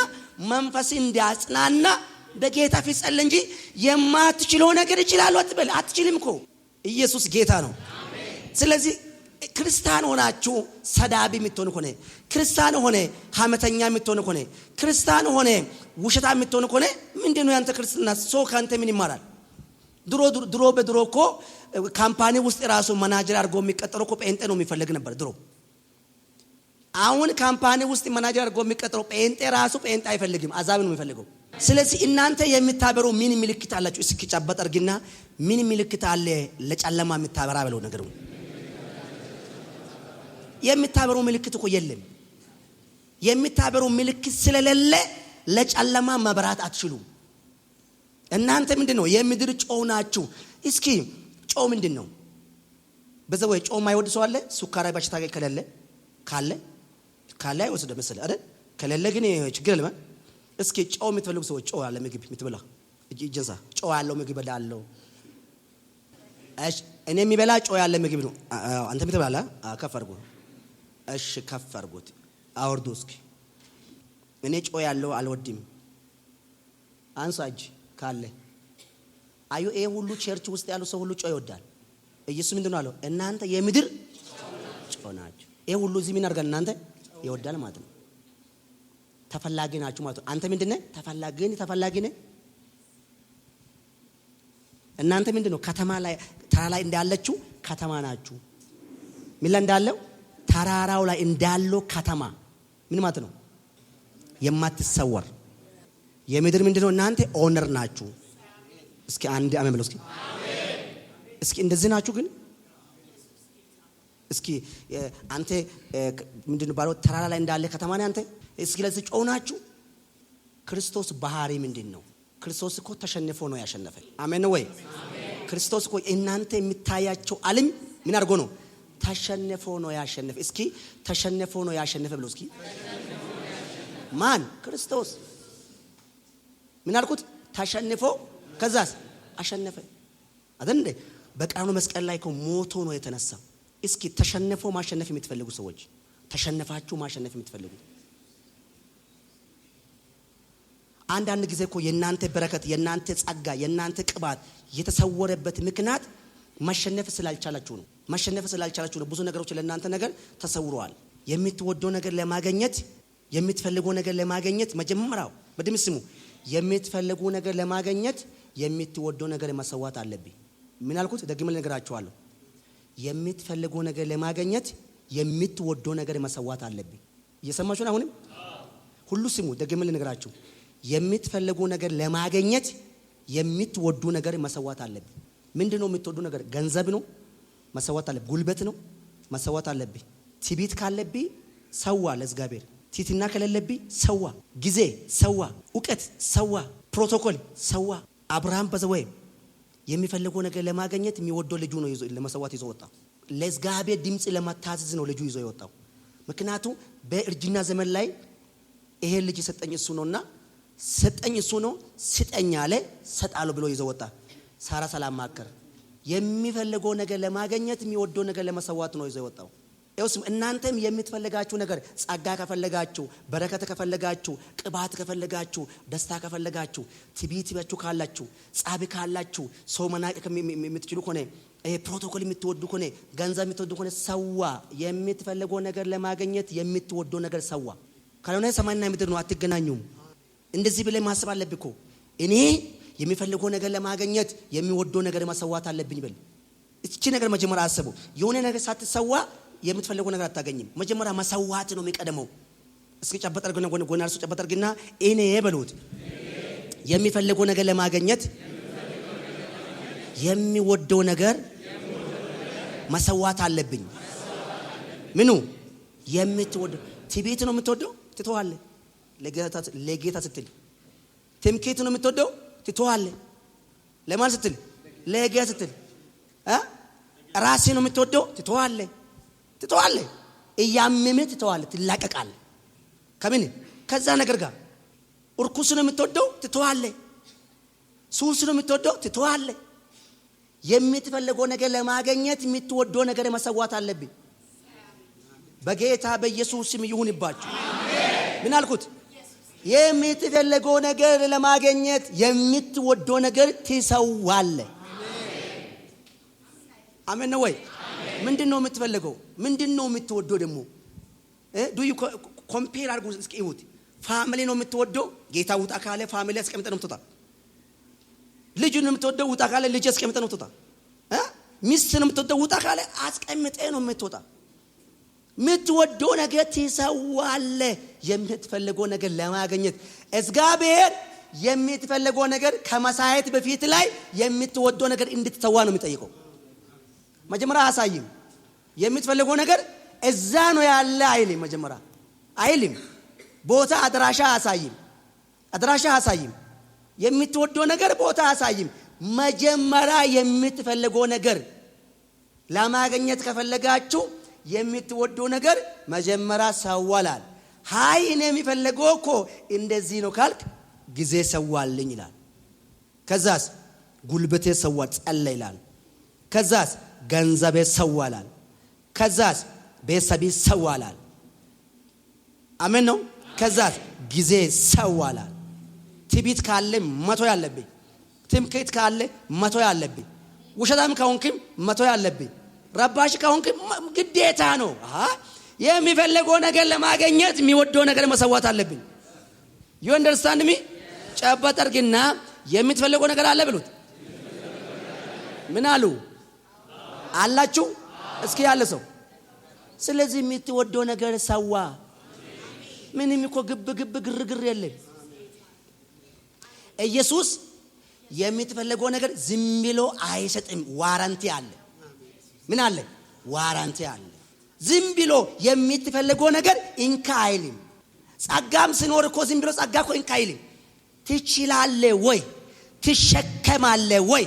መንፈስ እንዲያጽናና በጌታ ፊት ጸልይ እንጂ የማትችለው ነገር ይችላል አትበል። አትችልም እኮ ኢየሱስ ጌታ ነው። ስለዚህ ክርስቲያን ሆናችሁ ሰዳቢ የምትሆኑ ከሆነ ክርስቲያን ሆነ ሐመተኛ የምትሆኑ ከሆነ ክርስቲያን ሆነ ውሸታ የምትሆኑ ከሆነ ምንድነው ያንተ ክርስትና? ሰው ካንተ ምን ይማራል? ድሮ እኮ ካምፓኒ ውስጥ ራሱ ማናጀር አድርጎ የሚቀጠረው እኮ ጴንጤ ነው የሚፈልግ ነበር ድሮ። አሁን ካምፓኒ ውስጥ ማናጀር አድርጎ የሚቀጠረው ጴንጤ ራሱ ጴንጤ አይፈልግም፣ አዛብ ነው የሚፈልገው። ስለዚህ እናንተ የምታበሩ ምን ምልክት አላችሁ? እስኪ ጫበጥ አድርግና ምን ምልክት አለ ለጨለማ የምታበራ በለው ነገር ነው። የምታበሩ ምልክት እኮ የለም። የምታበሩ ምልክት ስለሌለ ለጨለማ መብራት አትችሉም። እናንተ ምንድነው? የምድር ጨው ናችሁ። እስኪ ጨው ምንድነው? በዛው ጨው ማይወድ ሰው አለ? ሱካራ በሽታ ካለ አይወስድ መሰለህ አይደል? ከሌለ ግን ችግር የለም። እስኪ ጨው የምትፈልጉ ሰዎች ጨው ያለ ምግብ የምትበላ እጅንሳ ጨው ያለው ምግብ በላለው። እሺ እኔ የሚበላ ጨው ያለ ምግብ ነው። አንተ የምትበላ ከፍ አድርጎ እሺ ከፍ አድርጎት አውርዶ እስኪ እኔ ጨው ያለው አልወድም አንሳጅ ካለ አዩ። ይሄ ሁሉ ቸርች ውስጥ ያሉ ሰው ሁሉ ጨው ይወዳል። ኢየሱስ ምንድነው አለው? እናንተ የምድር ጨው ናችሁ። ይሄ ሁሉ እዚህ ምን አድርጋል? እናንተ ይወዳል ማለት ነው። ተፈላጊ ናችሁ ማለት ነው። አንተ ምንድነህ? ተፈላጊ ነህ። እናንተ ምንድነው? ከተማ ላይ ተራራ ላይ እንዳለችው ከተማ ናችሁ። ምን ላይ እንዳለው? ተራራው ላይ እንዳለው ከተማ ምን ማለት ነው? የማትሰወር የምድር ምንድነው? እናንተ ኦነር ናችሁ። እስኪ አንድ አሜን ብለው እስኪ አሜን። እስኪ እንደዚህ ናችሁ ግን እስኪ አንተ ምንድነው ባለው ተራራ ላይ እንዳለ ከተማ ነህ አንተ። እስኪ ለዚህ ጨው ናችሁ። ክርስቶስ ባህሪ ምንድነው? ክርስቶስ እኮ ተሸንፎ ነው ያሸነፈ። አሜን ወይ? ክርስቶስ እኮ እናንተ የሚታያቸው ዓለም ምን አድርጎ ነው? ተሸንፎ ነው ያሸነፈ። እስኪ ተሸንፎ ነው ያሸነፈ ብለው እስኪ ማን? ክርስቶስ። ምን አልኩት? ተሸንፎ ከዛስ አሸነፈ አይደል እንዴ? በቀራንዮ መስቀል ላይ እኮ ሞቶ ነው የተነሳው። እስኪ ተሸንፎ ማሸነፍ የምትፈልጉ ሰዎች ተሸንፋችሁ ማሸነፍ የምትፈልጉ አንዳንድ ጊዜ እኮ የናንተ በረከት የናንተ ጸጋ የናንተ ቅባት የተሰወረበት ምክንያት ማሸነፍ ስላልቻላችሁ ነው። ማሸነፍ ስላልቻላችሁ ነው። ብዙ ነገሮች ለናንተ ነገር ተሰውረዋል። የምትወደው ነገር ለማግኘት የምትፈልገው ነገር ለማግኘት መጀመሪያው በደምብ ስሙ። የምትፈልጉ ነገር ለማግኘት የምትወደው ነገር መሰዋት አለብኝ። ምን አልኩት? ደግመን ነገራችኋለሁ። የምትፈልጉ ነገር ለማግኘት የምትወደው ነገር መሰዋት አለብኝ። እየሰማችሁ ነው? አሁንም ሁሉ ስሙ። ደግመን ነገራችሁ። የምትፈልጉ ነገር ለማግኘት የምትወዱ ነገር መሰዋት አለብኝ። ምንድነው የምትወዱ ነገር? ገንዘብ ነው መሰዋት አለብኝ። ጉልበት ነው መሰዋት አለብኝ። ትዕቢት ካለብኝ ሰዋ ለእግዚአብሔር። ትዕቢትና ከሌለብኝ ሰዋ። ጊዜ ሰዋ። ዕውቀት ሰዋ። ፕሮቶኮል ሰዋ። አብርሃም በዘወይ የሚፈልገው ነገር ለማግኘት የሚወደው ልጁ ነው ለመሰዋት ይዞ ወጣ። ለእግዚአብሔር ድምጽ ለማታዘዝ ነው ልጁ ይዞ የወጣው። ምክንያቱም በእርጅና ዘመን ላይ ይሄ ልጅ ሰጠኝ እሱ ነውና ሰጠኝ እሱ ነው ስጠኝ አለ ሰጣለሁ ብሎ ይዘው ወጣ። ሳራ ሰላም ማከር የሚፈልገው ነገር ለማግኘት የሚወደው ነገር ለመሰዋት ነው ይዘው ወጣው። ይኸውም እናንተም የምትፈልጋችሁ ነገር ጸጋ ከፈለጋችሁ በረከት ከፈለጋችሁ ቅባት ከፈለጋችሁ ደስታ ከፈለጋችሁ ትዕቢት በችሁ ካላችሁ ጻብ ካላችሁ ሰው መናቅ የምትችሉ ከሆነ ፕሮቶኮል የምትወዱ ከሆነ ገንዘብ የምትወዱ ከሆነ ሰዋ የምትፈልገው ነገር ለማግኘት የምትወደው ነገር ሰዋ። ካልሆነ ሰማይና ምድር ነው አትገናኙም። እንደዚህ ብለ ማሰብ አለብህ እኮ እኔ የሚፈልገው ነገር ለማግኘት የሚወደው ነገር ማሰዋት አለብኝ በል። እቺ ነገር መጀመሪያ አስቡ። የሆነ ነገር ሳትሰዋ የምትፈልገው ነገር አታገኝም። መጀመሪያ ማሰዋት ነው የሚቀደመው። እስኪ ጨበጥ አድርገና ጎናርሱ ጨበጥ አድርገና እኔ በሉት የሚፈልገው ነገር ለማግኘት የሚወደው ነገር ማሰዋት አለብኝ። ምኑ የምትወደው ትዕቢት ነው የምትወደው ትተዋለህ። ለጌታ ስትል ትምክህት ነው የምትወደው ትተዋለህ። ለማን ስትል ለጌታ ስትል ራሴ ነው የምትወደው ትተዋለህ። እያመመህ ትተዋለህ፣ ትላቀቃለህ። ከምን ከዛ ነገር ጋር እርኩስ ነው የምትወደው ትተዋለህ። ሱስ ነው የምትወደው ትተዋለህ። የምትፈልገው ነገር ለማግኘት የምትወደው ነገር መሰዋት አለብኝ። በጌታ በኢየሱስ ስም ይሁንባችሁ። ምን አልኩት? የምትፈልገው ነገር ለማግኘት የምትወደው ነገር ትሰዋለህ። አሜን ነው ወይ? ምንድነው የምትፈልገው? ምንድነው የምትወደው? ደግሞ ዱ ዩ ኮምፔር አድርጉ እስኪ እዩት። ፋሚሊ ነው የምትወደው? ጌታ ውጣ ካለ ፋሚሊ አስቀምጠ ነው የምትወጣ። ልጅ ነው የምትወደው? ውጣ ካለ ልጅ አስቀምጠ ነው የምትወጣ። ሚስት ነው የምትወደው? ውጣ ካለ አስቀምጠ ነው የምትወጣ። የምትወደው ነገር ትሰዋለህ። የምትፈልገው ነገር ለማግኘት እግዚአብሔር የምትፈልገው ነገር ከመሳየት በፊት ላይ የምትወደው ነገር እንድትተዋ ነው የሚጠይቀው። መጀመሪያ አሳይም። የምትፈልገው ነገር እዛ ነው ያለ አይልም። መጀመሪያ አይልም። ቦታ አድራሻ አሳይም። የምትወደው ነገር ቦታ አሳይም። መጀመሪያ የምትፈልገው ነገር ለማግኘት ከፈለጋችሁ የምትወደው ነገር መጀመሪያ ሰዋላል። ሃይ እኔ የሚፈልገው እኮ እንደዚህ ነው ካልክ ጊዜ ሰዋልኝ ይላል። ከዛስ ጉልበቴ ሰዋል ጸለይ ይላል። ከዛስ ገንዘቤ ሰዋላል። ከዛስ ቤተሰቤ ሰዋላል። አሜን ነው። ከዛስ ጊዜ ሰዋላል። ትዕቢት ካለ መቶ ያለብኝ፣ ትምክህት ካለ መቶ ያለብኝ፣ ውሸታም ከሆንክም መቶ ያለብኝ፣ ረባሽ ከሆንክም ግዴታ ነው። የሚፈልገው ነገር ለማግኘት የሚወደው ነገር መሰዋት አለብኝ። you understand me? ጨበጥ አድርግና የምትፈልገው ነገር አለ ብሉት። ምን አሉ አላችሁ? እስኪ ያለ ሰው ስለዚህ የምትወደው ነገር ሰዋ። ምንም እኮ ግብ ግርግር የለም። ኢየሱስ የምትፈልገው ነገር ዝም ብሎ አይሰጥም። ዋራንቲ አለ። ምን አለ? ዋራንቲ አለ። ዝም ብሎ የምትፈልገው ነገር እንካ አይልም። ጸጋም ሲኖር እኮ ዝም ብሎ ጸጋ እኮ እንካ አይልም። ትችላለህ ወይ? ትሸከማለህ ወይ?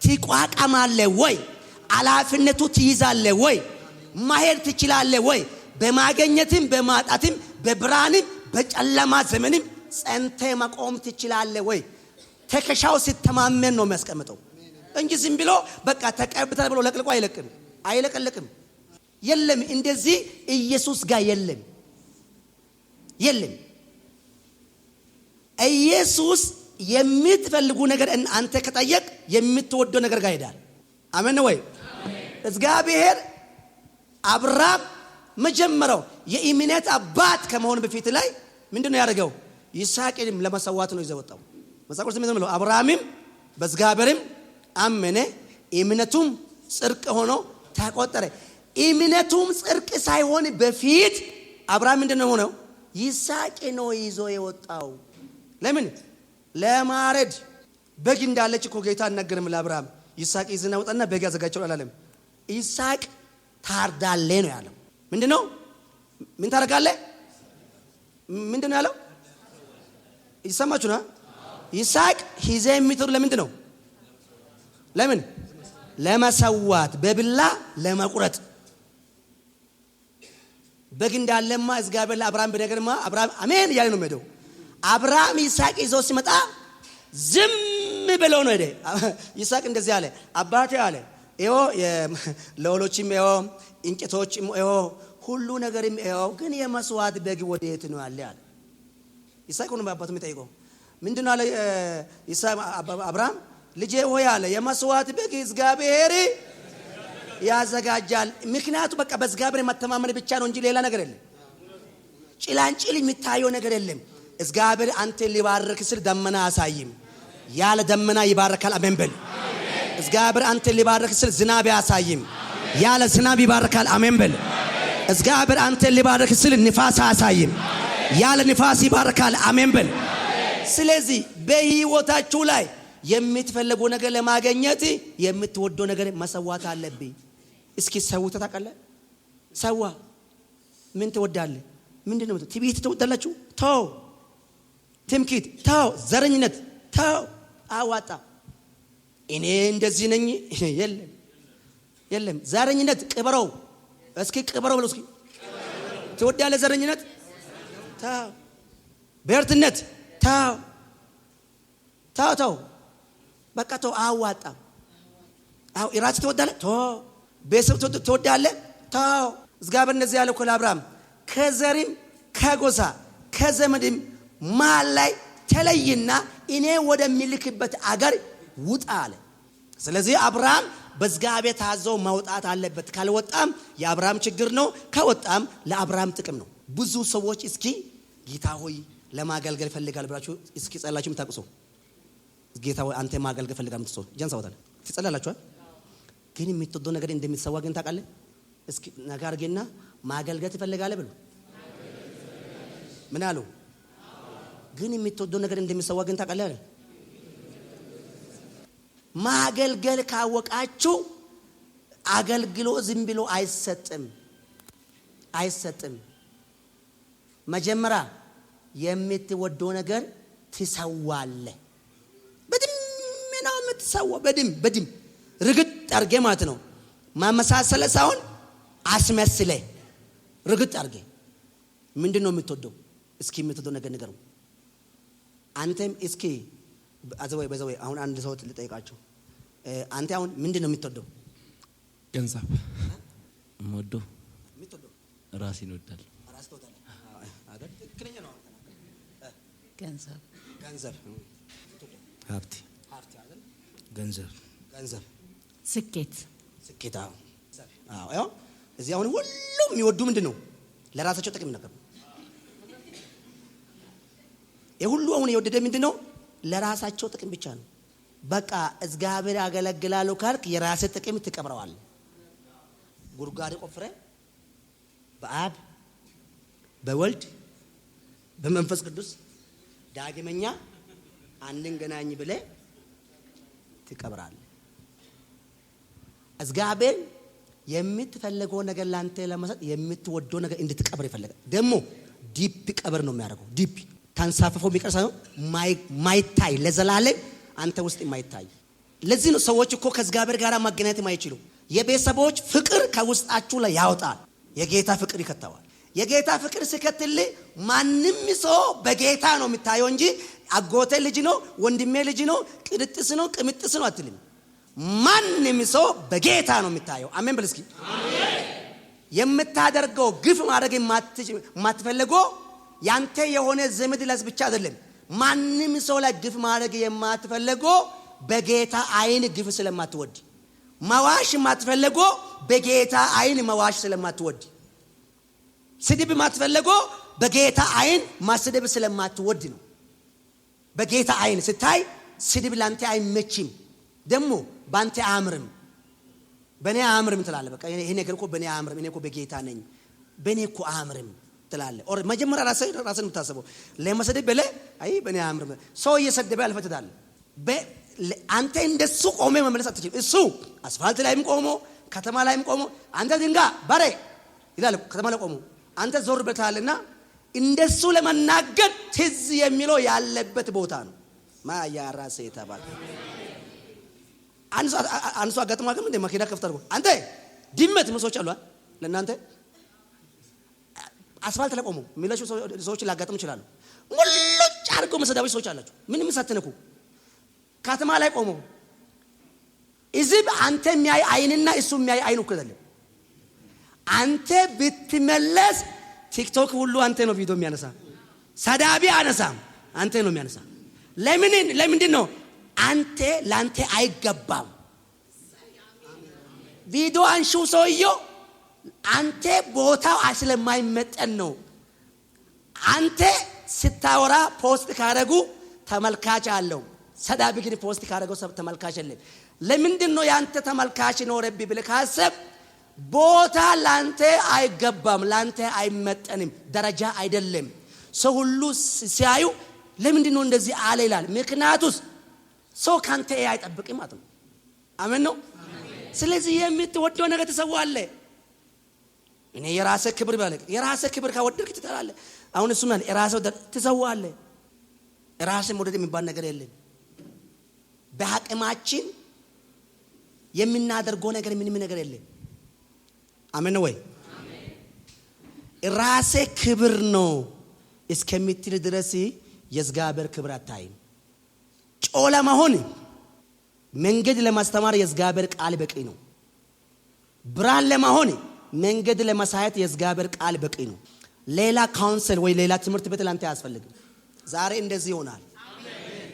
ትቋቋማለህ ወይ? ኃላፊነቱ ትይዛለህ ወይ? ማሄድ ትችላለህ ወይ? በማግኘትም በማጣትም በብርሃንም በጨለማ ዘመንም ጸንተ መቆም ትችላለህ ወይ? ተከሻው ሲተማመን ነው የሚያስቀምጠው እንጂ ዝም ብሎ በቃ ተቀብተህ ብሎ ለቅልቆ አይለቅም። የለም እንደዚህ ኢየሱስ ጋር የለም። ኢየሱስ የምትፈልጉ ነገር አንተ ከጠየቅ የምትወደው ነገር ጋር ይሄዳል። አሜን ወይ? እግዚአብሔር አብርሃም መጀመሪያው የእምነት አባት ከመሆኑ በፊት ላይ ምንድነው ያደረገው? ይስሐቅንም ለመሰዋት ነው ይዘወጣው። መጽሐፍ ቅዱስ ምን ነው? አብርሃምም በእግዚአብሔርም አመነ እምነቱም ጽድቅ ሆኖ ተቆጠረ። እምነቱም ጽድቅ ሳይሆን በፊት አብርሃም ምንድነው ሆነው? ይስሐቅ ነው ይዞ የወጣው። ለምን? ለማረድ በግ እንዳለች እኮ ጌታ አናገርም ለአብርሃም። ይስሐቅ ይዘና ወጣና በግ ያዘጋጀው አላለም። ይስሐቅ ታርዳለህ ነው ያለው። ምንድነው? ምን ታረጋለህ? ምንድነው ያለው? ይሰማችሁና? ይስሐቅ ሂዘ የሚጥሩ ለምንድነው? ለምን? ለመሰዋት በብላ ለመቁረጥ። በግ እንዳለማ እግዚአብሔር ለአብርሃም በነገርማ አብርሃም አሜን እያለ ነው የሚሄደው። አብርሃም ይስሐቅ ይዞ ሲመጣ ዝም ብሎ ነው ሄደ። ይስሐቅ እንደዚህ አለ፣ አባቴ አለ ይኸው ለወሎችም ይኸው እንጨቶችም ይኸው ሁሉ ነገርም ይኸው፣ ግን የመስዋዕት በግ ወዴት ነው አለ አለ። ይስሐቅ ነው አባቱ የሚጠይቀው ምንድነው አለ ይስሐቅ አብርሃም ልጄ ሆይ አለ የመስዋዕት በግ እግዚአብሔር ያዘጋጃል። ምክንያቱ በቃ በእግዚአብሔር መተማመን ብቻ ነው እንጂ ሌላ ነገር የለም። ጭላንጭል የሚታየው ነገር የለም። እግዚአብሔር አንተ ሊባርክ ስል ደመና አሳይም፣ ያለ ደመና ይባርካል። አሜን በል። እግዚአብሔር አንተ ሊባርክ ስል ዝናብ ያሳይም፣ ያለ ዝናብ ይባርካል። አሜን በል። እግዚአብሔር አንተ ሊባርክ ስል ንፋስ አሳይም፣ ያለ ንፋስ ይባርካል። አሜን በል። ስለዚህ በህይወታችሁ ላይ የምትፈልጉ ነገር ለማግኘት የምትወደው ነገር መሰዋት አለብኝ። እስኪ ሰውተህ ታውቃለህ? ሰዋ ምን ትወዳለህ? ምንድነው? ትዕቢት ትወዳላችሁ? ተው። ትምክህት ተው። ዘረኝነት ተው። አዋጣ እኔ እንደዚህ ነኝ የለም የለም። ዘረኝነት ቅበረው። እስኪ ቅበረው ብለው እስኪ ትወዳለህ? ዘረኝነት ተው። ብሔርተኝነት ተው ተው ተው። በቃ ተው። አዋጣ አው ኢራስ ትወዳለህ? ተው። ቤተሰብ ትወዳለህ? ተው። እግዚአብሔር እንደዚህ ያለው እኮ ለአብርሃም ከዘሪም ከጎሳ ከዘመድም መሃል ላይ ተለይና እኔ ወደሚልክበት አገር ውጣ አለ። ስለዚህ አብርሃም በእግዚአብሔር ታዘው መውጣት አለበት። ካልወጣም የአብርሃም ችግር ነው፣ ከወጣም ለአብርሃም ጥቅም ነው። ብዙ ሰዎች እስኪ ጌታ ሆይ ለማገልገል ፈልጋል ብላችሁ እስኪ ጸላችሁ የምታውቁ ሰው ጌታ ሆይ አንተ ማገልገል ፈልጋል የምትሰው ጀንስ አወጣለ ትጸልላላችሁ። ግን የምትወደው ነገር እንደሚሰዋ ግን ታውቃለህ? እስኪ ነገር ግንና ማገልገል ትፈልጋለህ ብሎ ምን አሉ? ግን የምትወደው ነገር እንደሚሰዋ ግን ታውቃለህ? ማገልገል ካወቃችሁ አገልግሎ ዝም ብሎ አይሰጥም አይሰጥም። መጀመሪያ የምትወደው ነገር ትሰዋለህ። በደም ነው የምትሰዋው። በደም ርግጥ አድርጌ ማለት ነው። ማመሳሰለ ሳይሆን አስመስለ ርግጥ አድርጌ። ምንድነው የምትወደው? እስኪ የምትወደው ነገር ንገሩ። አንተም እስኪ በዘወይ አሁን አንድ ሰው ልጠይቃችሁ። አንተ አሁን ምንድነው የምትወደው? ገንዘብ የምወደው ራሴን እወዳለሁ። ራስ ተወዳለህ አይደል? ትክክለኛ ነው። ገንዘብ ሀብት አይደል? ገንዘብ ስኬት አዎ። እዚህ አሁን ሁሉም የሚወዱ ምንድነው? ለራሳቸው ጥቅም ነገር ነው። የሁሉ አሁን የወደደ ምንድነው? ለራሳቸው ጥቅም ብቻ ነው። በቃ እግዚአብሔር ያገለግላሉ ካልክ የራስ ጥቅም ትቀብረዋል። ጉርጓድ ቆፍረ በአብ በወልድ በመንፈስ ቅዱስ ዳግመኛ አንድን ገናኝ ብለ ትቀብራል። እግዚአብሔር የምትፈልገው ነገር ላንተ ለመስጠት የምትወደው ነገር እንድትቀብር ይፈልጋል። ደግሞ ዲፕ ቀብር ነው የሚያደርገው። ዲፕ ታንሳፈፈው የሚቀር ሳይሆን ማይታይ ለዘላለም አንተ ውስጥ የማይታይ። ለዚህ ነው ሰዎች እኮ ከእግዚአብሔር ጋር ማገናኘት የማይችሉ። የቤተሰቦች ፍቅር ከውስጣችሁ ላይ ያወጣል፣ የጌታ ፍቅር ይከተዋል። የጌታ ፍቅር ሲከተል ማንም ሰው በጌታ ነው የሚታየው እንጂ አጎቴ ልጅ ነው፣ ወንድሜ ልጅ ነው፣ ቅጥጥስ ነው፣ ቅምጥስ ነው አትልም። ማንም ሰው በጌታ ነው የሚታየው። አሜን በል እስኪ። አሜን። የምታደርገው ግፍ ማድረግ የማትፈልገው ያንተ የሆነ ዘመድ ለስ ብቻ አይደለም። ማንም ሰው ላይ ግፍ ማድረግ የማትፈልገው በጌታ አይን ግፍ ስለማትወድ፣ መዋሽ የማትፈልገው በጌታ አይን መዋሽ ስለማትወድ፣ ስድብ የማትፈልገው በጌታ አይን ማስደብ ስለማትወድ ነው። በጌታ አይን ስታይ ስድብ ላንተ አይመችም፣ ደግሞ ባንተ አያምርም። በኔ አያምርም ትላለህ። በቃ ይሄ ነገር እኮ በኔ አያምርም፣ እኔ እኮ በጌታ ነኝ፣ በኔ እኮ አያምርም ትላለህ። ኦር መጀመሪያ ራስን የምታስበው ለመሰደብ በለ አይ በኔ አያምርም። ሰው እየሰደበ ያልፈትዳል። አንተ እንደሱ ቆሜ መመለስ አትችልም። እሱ አስፋልት ላይም ቆሞ ከተማ ላይም ቆሞ አንተ ድንጋ ባሬ ይላል። ከተማ ላይ ቆሞ አንተ ዞር በታልና እንደሱ ለመናገር ትዝ የሚለው ያለበት ቦታ ነው። ማያ ራሴ ተባለ አንሱ አጋጥማ ግን እንደ መኪና ከፍታ አድርጎ አንተ ድመት መስሎች አሉ ለእናንተ አስፋልት ላይ ቆመው የሚለሹ ሰዎች ላጋጥሙ ይችላሉ። ሙሉጭ አድርገው መሰዳዎች ሰዎች አላችሁ። ምንም ሳትነኩ ከተማ ላይ ቆመው እዚህ አንተ የሚያይ አይንና እሱ የሚያይ አይን እኮ አይደለም። አንተ ብትመለስ ቲክቶክ ሁሉ አንተ ነው ቪዲዮ የሚያነሳ፣ ሰዳቢ አነሳም አንተ ነው የሚያነሳ። ለምንድን ነው? አንተ ላንተ አይገባም። ቪዲዮ አንሺው ሰውየው አንተ ቦታው ስለማይመጠን ነው። አንተ ስታወራ ፖስት ካደረጉ ተመልካች አለው፣ ሰዳቢ ግን ፖስት ካደረገው ተመልካች የለም። ለምንድን ነው ያንተ ተመልካች ኖረብኝ ብለህ ካሰብ ቦታ ላንተ አይገባም፣ ላንተ አይመጠንም፣ ደረጃ አይደለም። ሰው ሁሉ ሲያዩ ለምንድን ነው እንደዚህ አለ ይላል። ምክንያቱስ ሰው ካንተ አይጠብቅም ማለት ነው። አሜን ነው። ስለዚህ የምትወደው ነገር ትሰዋለህ። እኔ የራሴ ክብር ባለክ የራሴ ክብር ካወደድክ ትጠላለህ። አሁን እሱ ማለት የራሴ ትሰዋለህ። ራሴ መውደድ የሚባል ነገር የለም። በአቅማችን የምናደርገው ነገር ምንም ነገር የለም። አሜን ነው ወይ? ራሴ ክብር ነው እስከምትል ድረስ የእግዚአብሔር ክብር አታይም። ጮላ መሆን መንገድ ለማስተማር የእግዚአብሔር ቃል በቂ ነው። ብርሃን ለመሆን መንገድ ለማሳየት የእግዚአብሔር ቃል በቂ ነው። ሌላ ካውንስል ወይ ሌላ ትምህርት ቤት ላንተ አያስፈልግም። ዛሬ እንደዚህ ይሆናል። አሜን።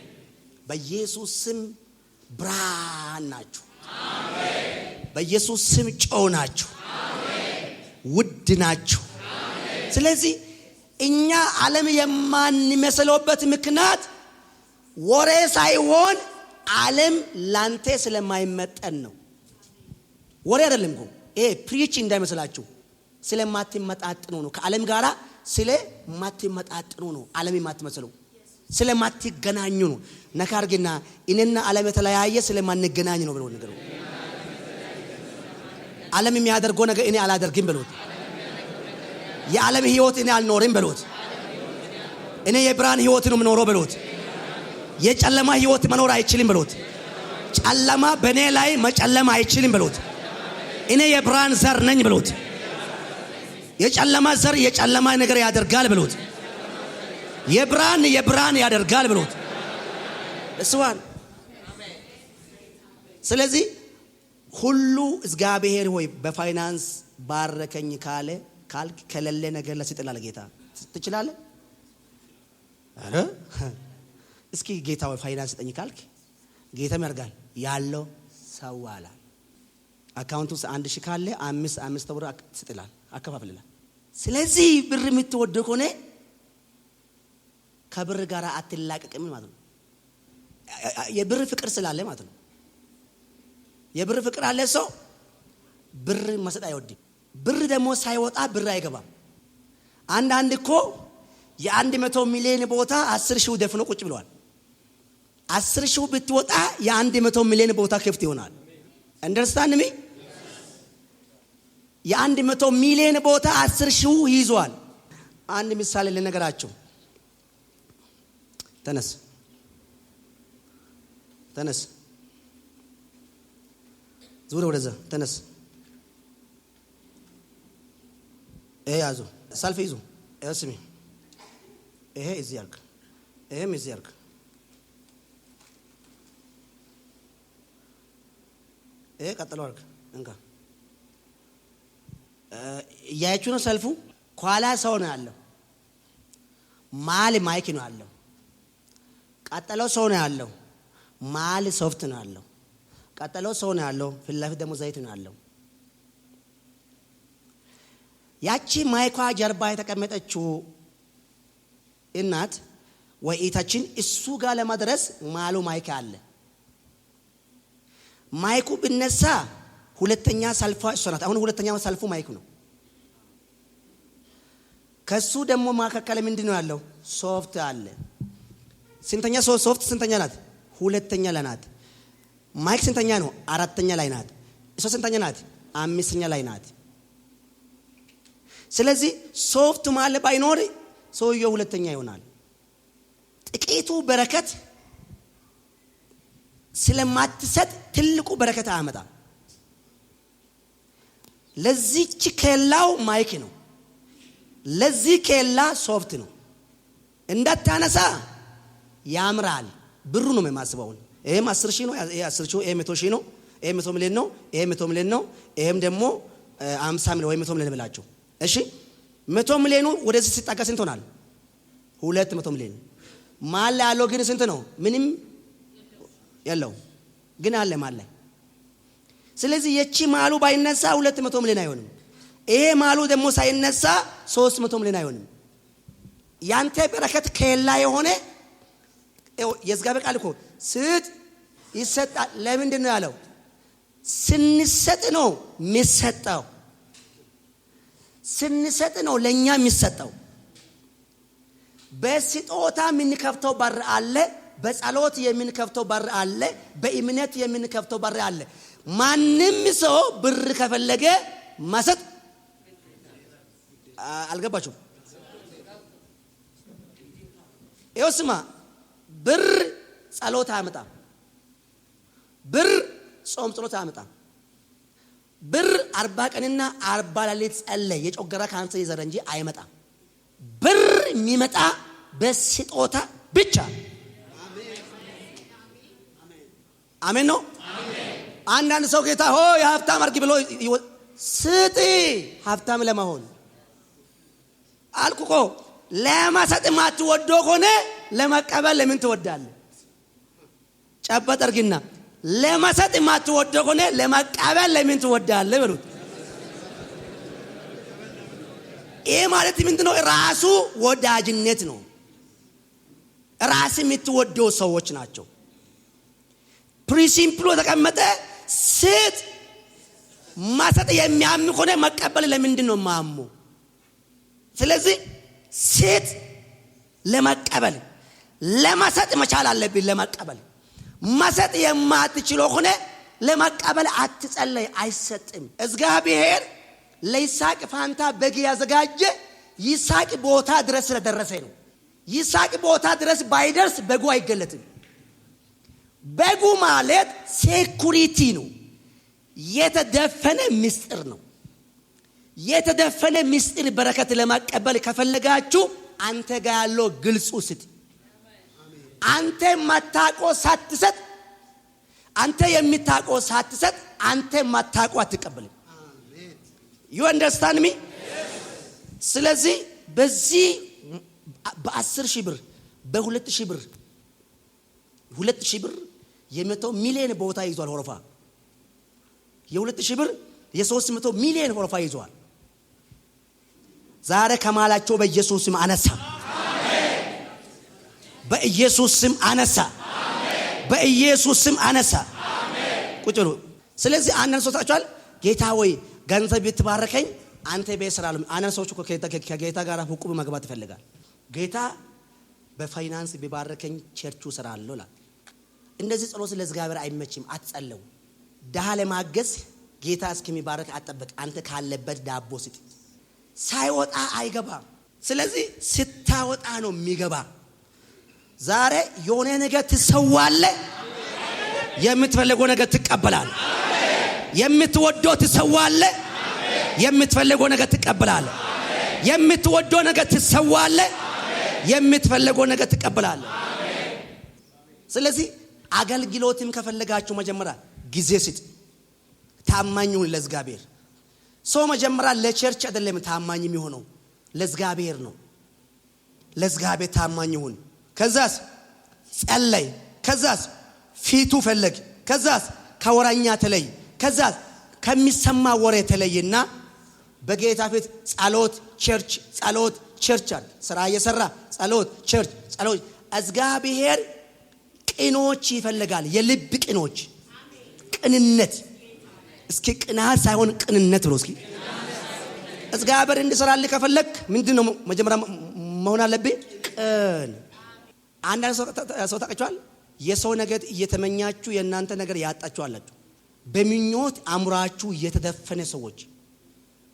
በኢየሱስ ስም ብርሃን ናችሁ። አሜን። በኢየሱስ ስም ጨው ናችሁ። አሜን። ውድ ናችሁ። አሜን። ስለዚህ እኛ ዓለም የማንመስለውበት ምክንያት ወሬ ሳይሆን ዓለም ላንተ ስለማይመጠን ነው። ወሬ አይደለም እኮ ይሄ ፕሪች እንዳይመስላችሁ ስለማትመጣጥኑ ነው። ከዓለም ጋራ ስለማትመጣጥኑ ነው። ዓለም የማትመስለው ስለማትገናኙ ነው። ነካርግና እኔና ዓለም የተለያየ ስለማንገናኝ ነው ብሎ ነገር ነው። ዓለም የሚያደርገው ነገር እኔ አላደርግም ብሎት፣ የዓለም ህይወት እኔ አልኖርም ብሎት፣ እኔ የብርሃን ህይወት ነው የምኖረው ብሎት፣ የጨለማ ህይወት መኖር አይችልም ብሎት፣ ጨለማ በእኔ ላይ መጨለማ አይችልም ብሎት፣ እኔ የብርሃን ዘር ነኝ ብሎት፣ የጨለማ ዘር የጨለማ ነገር ያደርጋል ብሎት፣ የብርሃን ያደርጋል ብሎት እስዋን። ስለዚህ ሁሉ እግዚአብሔር ሆይ በፋይናንስ ባረከኝ ካለ ካልክ ከሌለ ነገር ለስጥላለ ጌታ ትችላለህ። አረ እስኪ ጌታ ወይ ፋይናንስ ስጠኝ ካልክ ጌታም ያርጋል። ያለው ሰው አለ አካውንቱ 1000 ካለ 5 ብር ስጥላል አከፋፍልላል። ስለዚህ ብር የምትወድ ከሆነ ከብር ጋር አትላቀቅም ማለት ነው። የብር ፍቅር ስላለ ማለት ነው። የብር ፍቅር አለ ሰው ብር መስጠት አይወድም። ብር ደግሞ ሳይወጣ ብር አይገባም። አንድ እኮ የ100 ሚሊዮን ቦታ 10,000 ደፍኖ ቁጭ ብለዋል። 10,000 ብትወጣ የ100 ሚሊዮን ቦታ ክፍት ይሆናል። አንደርስታንድ ሚ? የ100 ሚሊዮን ቦታ 10,000 ይዟል። አንድ ምሳሌ ልነገራችሁ። ተነስ ዙር ወደዛ ተነስ። ያዙ ሰልፍ ይዙ። እስሚ ይሄ እዚህ ያርክ፣ ይሄም እዚህ ያርክ። ይሄ ቀጥሎ አርክ። እንካ እያያችሁ ነው ሰልፉ። ኋላ ሰው ነው ያለው፣ ማል ማይክ ነው ያለው። ቀጥሎ ሰው ነው ያለው፣ ማል ሶፍት ነው ያለው። ቀጥሎ ሰው ነው ያለው፣ ፊት ለፊት ደግሞ ዘይት ነው ያለው። ያቺ ማይኳ ጀርባ የተቀመጠችው እናት ወይ እህታችን እሱ ጋር ለማድረስ ማሉ ማይክ አለ። ማይኩ ብነሳ ሁለተኛ ሰልፏ እሷ ናት። አሁን ሁለተኛው ሰልፉ ማይኩ ነው። ከሱ ደግሞ ማከከለ ምንድነው ያለው? ሶፍት አለ። ስንተኛ ሶፍት ስንተኛ ናት? ሁለተኛ ላይ ናት። ማይክ ስንተኛ ነው? አራተኛ ላይ ናት። እሷ ስንተኛ ናት? አምስተኛ ላይ ናት። ስለዚህ ሶፍት ማለት ባይኖር ሰውየው ሁለተኛ ይሆናል። ጥቂቱ በረከት ስለማትሰጥ ትልቁ በረከት አያመጣም። ለዚህች ከላው ማይክ ነው፣ ለዚህ ኬላ ሶፍት ነው እንዳታነሳ ያምራል። ብሩ ነው የማስበው። ይሄም 10,000 ነው፣ ይሄ 10,000፣ ይሄ 100,000 ነው፣ ይሄ 100 ሚሊዮን ነው፣ ይሄ 100 ሚሊዮን ነው፣ ይሄም ደግሞ 50 ሚሊዮን ወይ 100 ሚሊዮን ብላችሁ እሺ። 100 ሚሊዮኑ ወደዚህ ሲጣጋ ስንት ሆናል? 200 ሚሊዮን። ማለ ያለው ግን ስንት ነው? ምንም ያለው ግን አለ ማለ። ስለዚህ የቺ ማሉ ባይነሳ 200 ሚሊዮን አይሆንም። ይሄ ማሉ ደግሞ ሳይነሳ 300 ሚሊዮን አይሆንም። ያንተ በረከት ከላ የሆነ የዝጋበ ቃል እኮ ስጥ ይሰጣል። ለምንድን ነው ያለው? ስንሰጥ ነው የሚሰጠው። ስንሰጥ ነው ለኛ የሚሰጠው። በስጦታ የምንከፍተው በር አለ፣ በጸሎት የምንከፍተው በር አለ፣ በእምነት የምንከፍተው በር አለ። ማንም ሰው ብር ከፈለገ ማሰጥ አልገባችሁ? ይወስማ ብር ጸሎት አያመጣም። ብር ጾም ጸሎት አያመጣም። ብር 40 ቀንና 40 ሌሊት ጸለይ የጮገራ ካንሰር ይዘረ እንጂ አይመጣም። ብር የሚመጣ በስጦታ ብቻ። አሜን ነው። አንዳንድ ሰው ጌታ ሆይ ሀብታም አድርጊ ብሎ ስጥ። ሀብታም ለመሆን አልኩኮ ለማሰጥ ማትወደው ከሆነ ለመቀበል ለምን ትወዳለህ? ጨበጥ አድርጊና ለማሰጥ ማትወደው ከሆነ ለመቀበል ለምን ትወዳለህ በሉት። ይሄ ማለት ምንድነው? ራሱ ወዳጅነት ነው። ራስ የምትወደው ሰዎች ናቸው። ፕሪንሲፕሉ ተቀመጠ። ስጥ ማሰጥ የሚያምን ከሆነ መቀበል ለምንድን ነው ማሙ? ስለዚህ ስጥ ለመቀበል ለማሰጥ መቻል አለብኝ። ለመቀበል ማሰጥ የማትችለው ከሆነ ለመቀበል አትጸለይ፣ አይሰጥም። እግዚአብሔር ለይስሐቅ ፋንታ በግ ያዘጋጀ ይስሐቅ ቦታ ድረስ ስለደረሰ ነው። ይስሐቅ ቦታ ድረስ ባይደርስ በጉ አይገለጥም። በጉ ማለት ሴኩሪቲ ነው። የተደፈነ ምስጢር ነው። የተደፈነ ምስጢር በረከት ለማቀበል ከፈለጋችሁ አንተ ጋር ያለው ግልጹ ስጥ። አንተ ማታቆ ሳትሰጥ፣ አንተ የሚታቆ ሳትሰጥ፣ አንተ ማታቆ አትቀበልም። you understand me? ስለዚህ በዚህ በ10,000 ብር በ2,000 ብር 2,000 ብር የ100 ሚሊዮን ቦታ ይዟል ሆረፋ። የ2,000 ብር የ300 ሚሊዮን ሆረፋ ይዟል። ዛሬ ከማላቸው በኢየሱስ ስም አነሳ። አሜን። በኢየሱስ ስም አነሳ። አሜን። በኢየሱስ ስም አነሳ። አሜን። ቁጭ ነው። ስለዚህ አንዳንድ ሰው ታውቃላችሁ፣ ጌታ ወይ ገንዘብ ብትባርከኝ አንተ በስራሉ። አንዳንድ ሰዎች እኮ ከጌታ ጋር ሁቁም መግባት ይፈልጋል። ጌታ በፋይናንስ ቢባርከኝ ቸርቹ እሰራለሁ ይላል። እንደዚህ ጸሎት ለእግዚአብሔር አይመችም። አትጸልዩ። ደሃ ለማገዝ ጌታ እስከሚባረክ አጠብቅ። አንተ ካለበት ዳቦ ስጥ። ሳይወጣ አይገባም። ስለዚህ ስታወጣ ነው የሚገባ። ዛሬ የሆነ ነገር ትሰዋለህ፣ የምትፈልገው ነገር ትቀበላለህ። የምትወደው ትሰዋለህ፣ የምትፈልገው ነገር ትቀበላለህ። የምትወደው ነገር ትሰዋለህ፣ የምትፈልገው ነገር ትቀበላለህ። ስለዚህ አገልግሎትም ከፈለጋችሁ መጀመሪያ ጊዜ ስጥ። ታማኝ ሁን ለእግዚአብሔር። ሰው መጀመሪያ ለቸርች አይደለም ታማኝ የሚሆነው፣ ለእግዚአብሔር ነው። ለእግዚአብሔር ታማኝ ሁን። ከዛስ ጸለይ። ከዛስ ፊቱ ፈለግ። ከዛስ ከወራኛ ተለይ። ከዛስ ከሚሰማ ወሬ ተለይና በጌታ ፊት ጸሎት ቸርች፣ ጸሎት ቸርች አለ። ስራ እየሰራ ጸሎት ቸርች፣ ጸሎት። እግዚአብሔር ቅኖች ይፈልጋል። የልብ ቅኖች፣ ቅንነት። እስኪ ቅናት ሳይሆን ቅንነት ብሎ እስኪ እግዚአብሔር እንዲሰራልህ ከፈለክ ምንድነው መጀመሪያ መሆን አለብህ? ቅን። አንዳንድ ሰው ታውቃችኋል፣ የሰው ነገር እየተመኛችሁ የእናንተ ነገር ያጣችሁ አላችሁ። በምኞት አምራችሁ የተደፈነ ሰዎች፣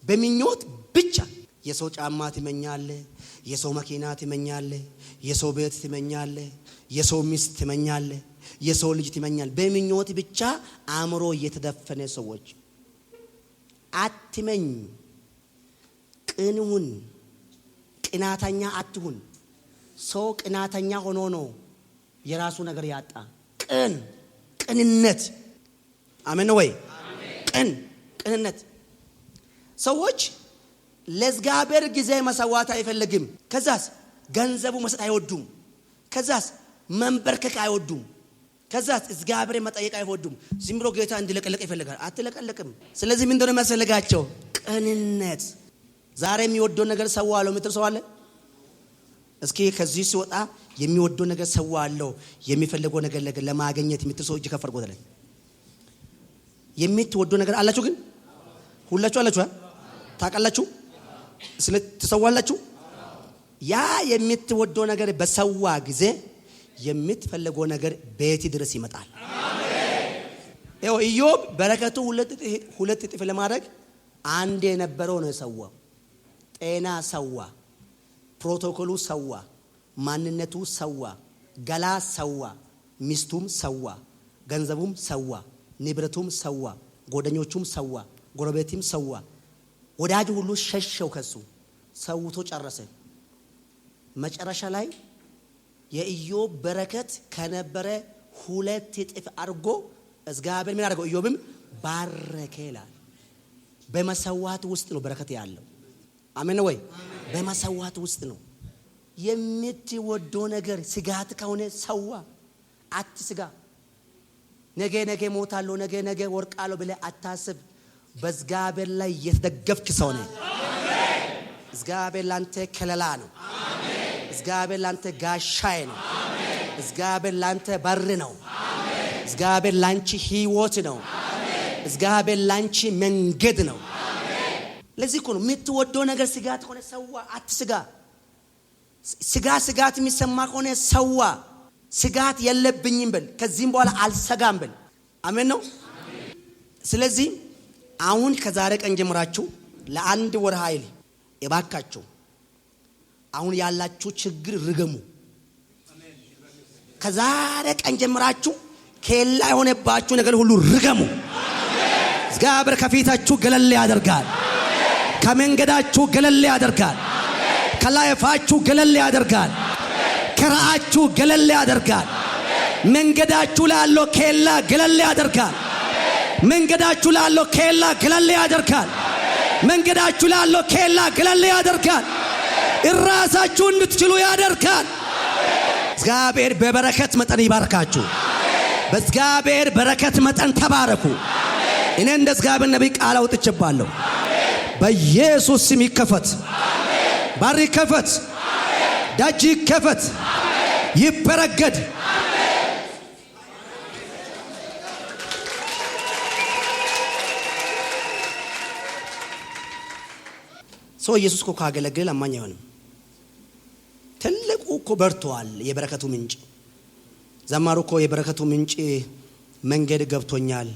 በምኞት ብቻ የሰው ጫማ ትመኛለህ፣ የሰው መኪና ትመኛለህ፣ የሰው ቤት ትመኛለህ፣ የሰው ሚስት ትመኛለህ፣ የሰው ልጅ ትመኛለህ። በምኞት ብቻ አምሮ የተደፈነ ሰዎች አትመኝ። ቅንሁን። ቅናተኛ አትሁን። ሰው ቅናተኛ ሆኖ ነው የራሱ ነገር ያጣ። ቅንነት አሜን ወይ? ቅንነት። ሰዎች ለእግዚአብሔር ጊዜ መሰዋት አይፈልግም። ከዛስ ገንዘቡ መስጠት አይወዱም። ከዛስ መንበርከክ አይወዱም። ከዛስ እግዚአብሔር መጠየቅ አይወዱም። ዝም ብሎ ጌታ እንዲለቀለቅ ይፈልጋል። አትለቀለቅም። ስለዚህ ምን እንደሆነ የሚያስፈልጋቸው ቅንነት። ዛሬ የሚወደው ነገር ሰዋለው የምትል ሰው አለ? እስኪ ከዚህ ሲወጣ የሚወደው ነገር ሰዋለው የሚፈልገው ነገር ለማግኘት የምትል ሰው እጅ ከፍ አድርጎ ተለኝ። የምትወደው ነገር አላችሁ? ግን ሁላችሁ አላችሁ? ታውቃላችሁ? ስለ ተሰዋላችሁ? ያ የምትወደው ነገር በሰዋ ጊዜ የምትፈልገው ነገር ቤት ድረስ ይመጣል። አሜን። ይኸው ኢዮብ በረከቱ ሁለት እጥፍ ለማድረግ አንድ የነበረው ነው የሰዋው። ጤና ሰዋ፣ ፕሮቶኮሉ ሰዋ፣ ማንነቱ ሰዋ፣ ገላ ሰዋ፣ ሚስቱም ሰዋ፣ ገንዘቡም ሰዋ፣ ንብረቱም ሰዋ፣ ጓደኞቹም ሰዋ፣ ጎረቤትም ሰዋ። ወዳጅ ሁሉ ሸሸው ከሱ ሰውቶ ጨረሰ። መጨረሻ ላይ የኢዮብ በረከት ከነበረ ሁለት እጥፍ አድርጎ እግዚአብሔር ምን አደረገው? ኢዮብም ባረከ ይላል። በመሰዋት ውስጥ ነው በረከት ያለው። አሜን ወይ? በመሰዋት ውስጥ ነው። የምትወደው ነገር ስጋት ከሆነ ሰዋ፣ አትስጋ። ነገ ሞታለሁ፣ ነገ ወርቃለሁ ብለህ አታስብ። በእግዚአብሔር ላይ የተደገፍክ ሰው ነህ። እግዚአብሔር ላንተ ከለላ ነው። እግዚአብሔር ላንተ ጋሻዬ ነው። እግዚአብሔር ላንተ በር ነው። እግዚአብሔር ላንቺ ህይወት ነው። እግዚአብሔር ላንቺ መንገድ ነው። ለዚህ እኮ ነው የምትወደው ነገር ስጋት ሆነ ሰዋ፣ አትስጋ። ስጋት የሚሰማ ከሆነ ሰዋ። ስጋት የለብኝም በል። ከዚህም በኋላ አልሰጋም በል። አሜን ነው። ስለዚህ አሁን ከዛሬ ቀን ጀምራችሁ ለአንድ ወር ኃይል እባካችሁ አሁን ያላችሁ ችግር ርገሙ። ከዛሬ ቀን ጀምራችሁ ከላ የሆነባችሁ ነገር ሁሉ ርገሙ። እግዚአብሔር ከፊታችሁ ገለል ያደርጋል። ከመንገዳችሁ ገለል ያደርጋል። ከላይፋችሁ ገለል ያደርጋል። ከራአችሁ ገለል ያደርጋል። መንገዳችሁ ላለው ከላ ገለል ያደርጋል። መንገዳችሁ ላለው ከላ ገለል ያደርጋል። መንገዳችሁ ላለው ከላ ገለል ያደርጋል። እራሳችሁ እንድትችሉ ያደርጋል። እግዚአብሔር በበረከት መጠን ይባርካችሁ። በእግዚአብሔር በረከት መጠን ተባረኩ። እኔ እንደ እግዚአብሔር ነብይ ቃል አውጥቼባለሁ። በኢየሱስ ስም ይከፈት፣ በር ይከፈት፣ ደጅ ይከፈት፣ ይበረገድ። ሰው ኢየሱስ እኮ ካገለገለ አማኝ አይሆንም። ትልቁ እኮ በርቷል። የበረከቱ ምንጭ ዘማሩ እኮ የበረከቱ ምንጭ መንገድ ገብቶኛል፣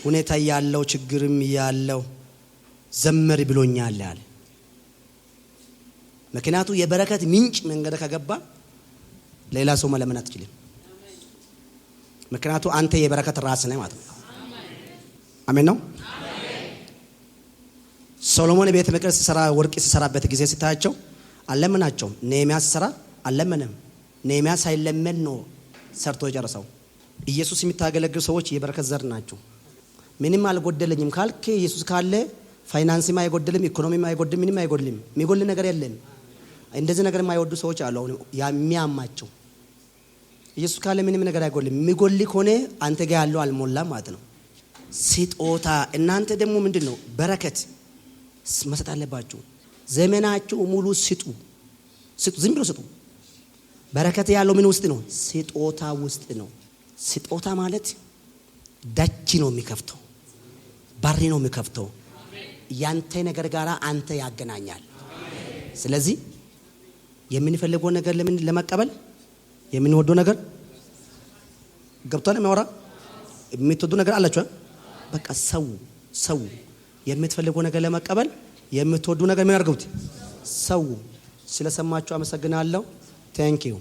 ሁኔታ ያለው ችግርም ያለው ዘመር ብሎኛል ያለ። ምክንያቱ የበረከት ምንጭ መንገድ ከገባ ሌላ ሰው መለመን አትችልም። ምክንያቱ አንተ የበረከት ራስ ነህ ማለት ነው። አሜን ነው። ሶሎሞን ቤተ መቅደስ ሲሰራ ወርቅ ሲሰራበት ጊዜ ሲታያቸው አለመናቸው። ነህምያ ሲሰራ አለመነም። ነህምያ ሳይለመን ነው ሰርቶ የጨረሰው። ኢየሱስ የሚታገለግሉ ሰዎች የበረከት ዘር ናቸው። ምንም አልጎደለኝም ካልክ ኢየሱስ ካለ ፋይናንስም አይጎደልም፣ ኢኮኖሚም አይጎድልም፣ ምንም አይጎድልም። የሚጎል ነገር የለም። እንደዚህ ነገር የማይወዱ ሰዎች አሉ አሁን የሚያማቸው። ኢየሱስ ካለ ምንም ነገር አይጎድልም። የሚጎል ከሆነ አንተ ጋር ያለው አልሞላም ማለት ነው። ስጦታ እናንተ ደግሞ ምንድነው? በረከት መስጠት አለባችሁ። ዘመናችሁ ሙሉ ስጡ። ዝም ብሎ ስጡ። በረከት ያለው ምን ውስጥ ነው? ስጦታ ውስጥ ነው። ስጦታ ማለት ደጅ ነው የሚከፍተው፣ በር ነው የሚከፍተው። ያንተ ነገር ጋር አንተ ያገናኛል። ስለዚህ የምንፈልገው ነገር ለመቀበል የምንወደው ነገር ገብቷል። የሚያወራ የምትወዱ ነገር አላችሁ። በቃ ሰው የምትፈልገው ነገር ለመቀበል የምትወዱ ነገር ምን አድርጉት? ሰው። ስለሰማችሁ አመሰግናለሁ። ታንክ ዩ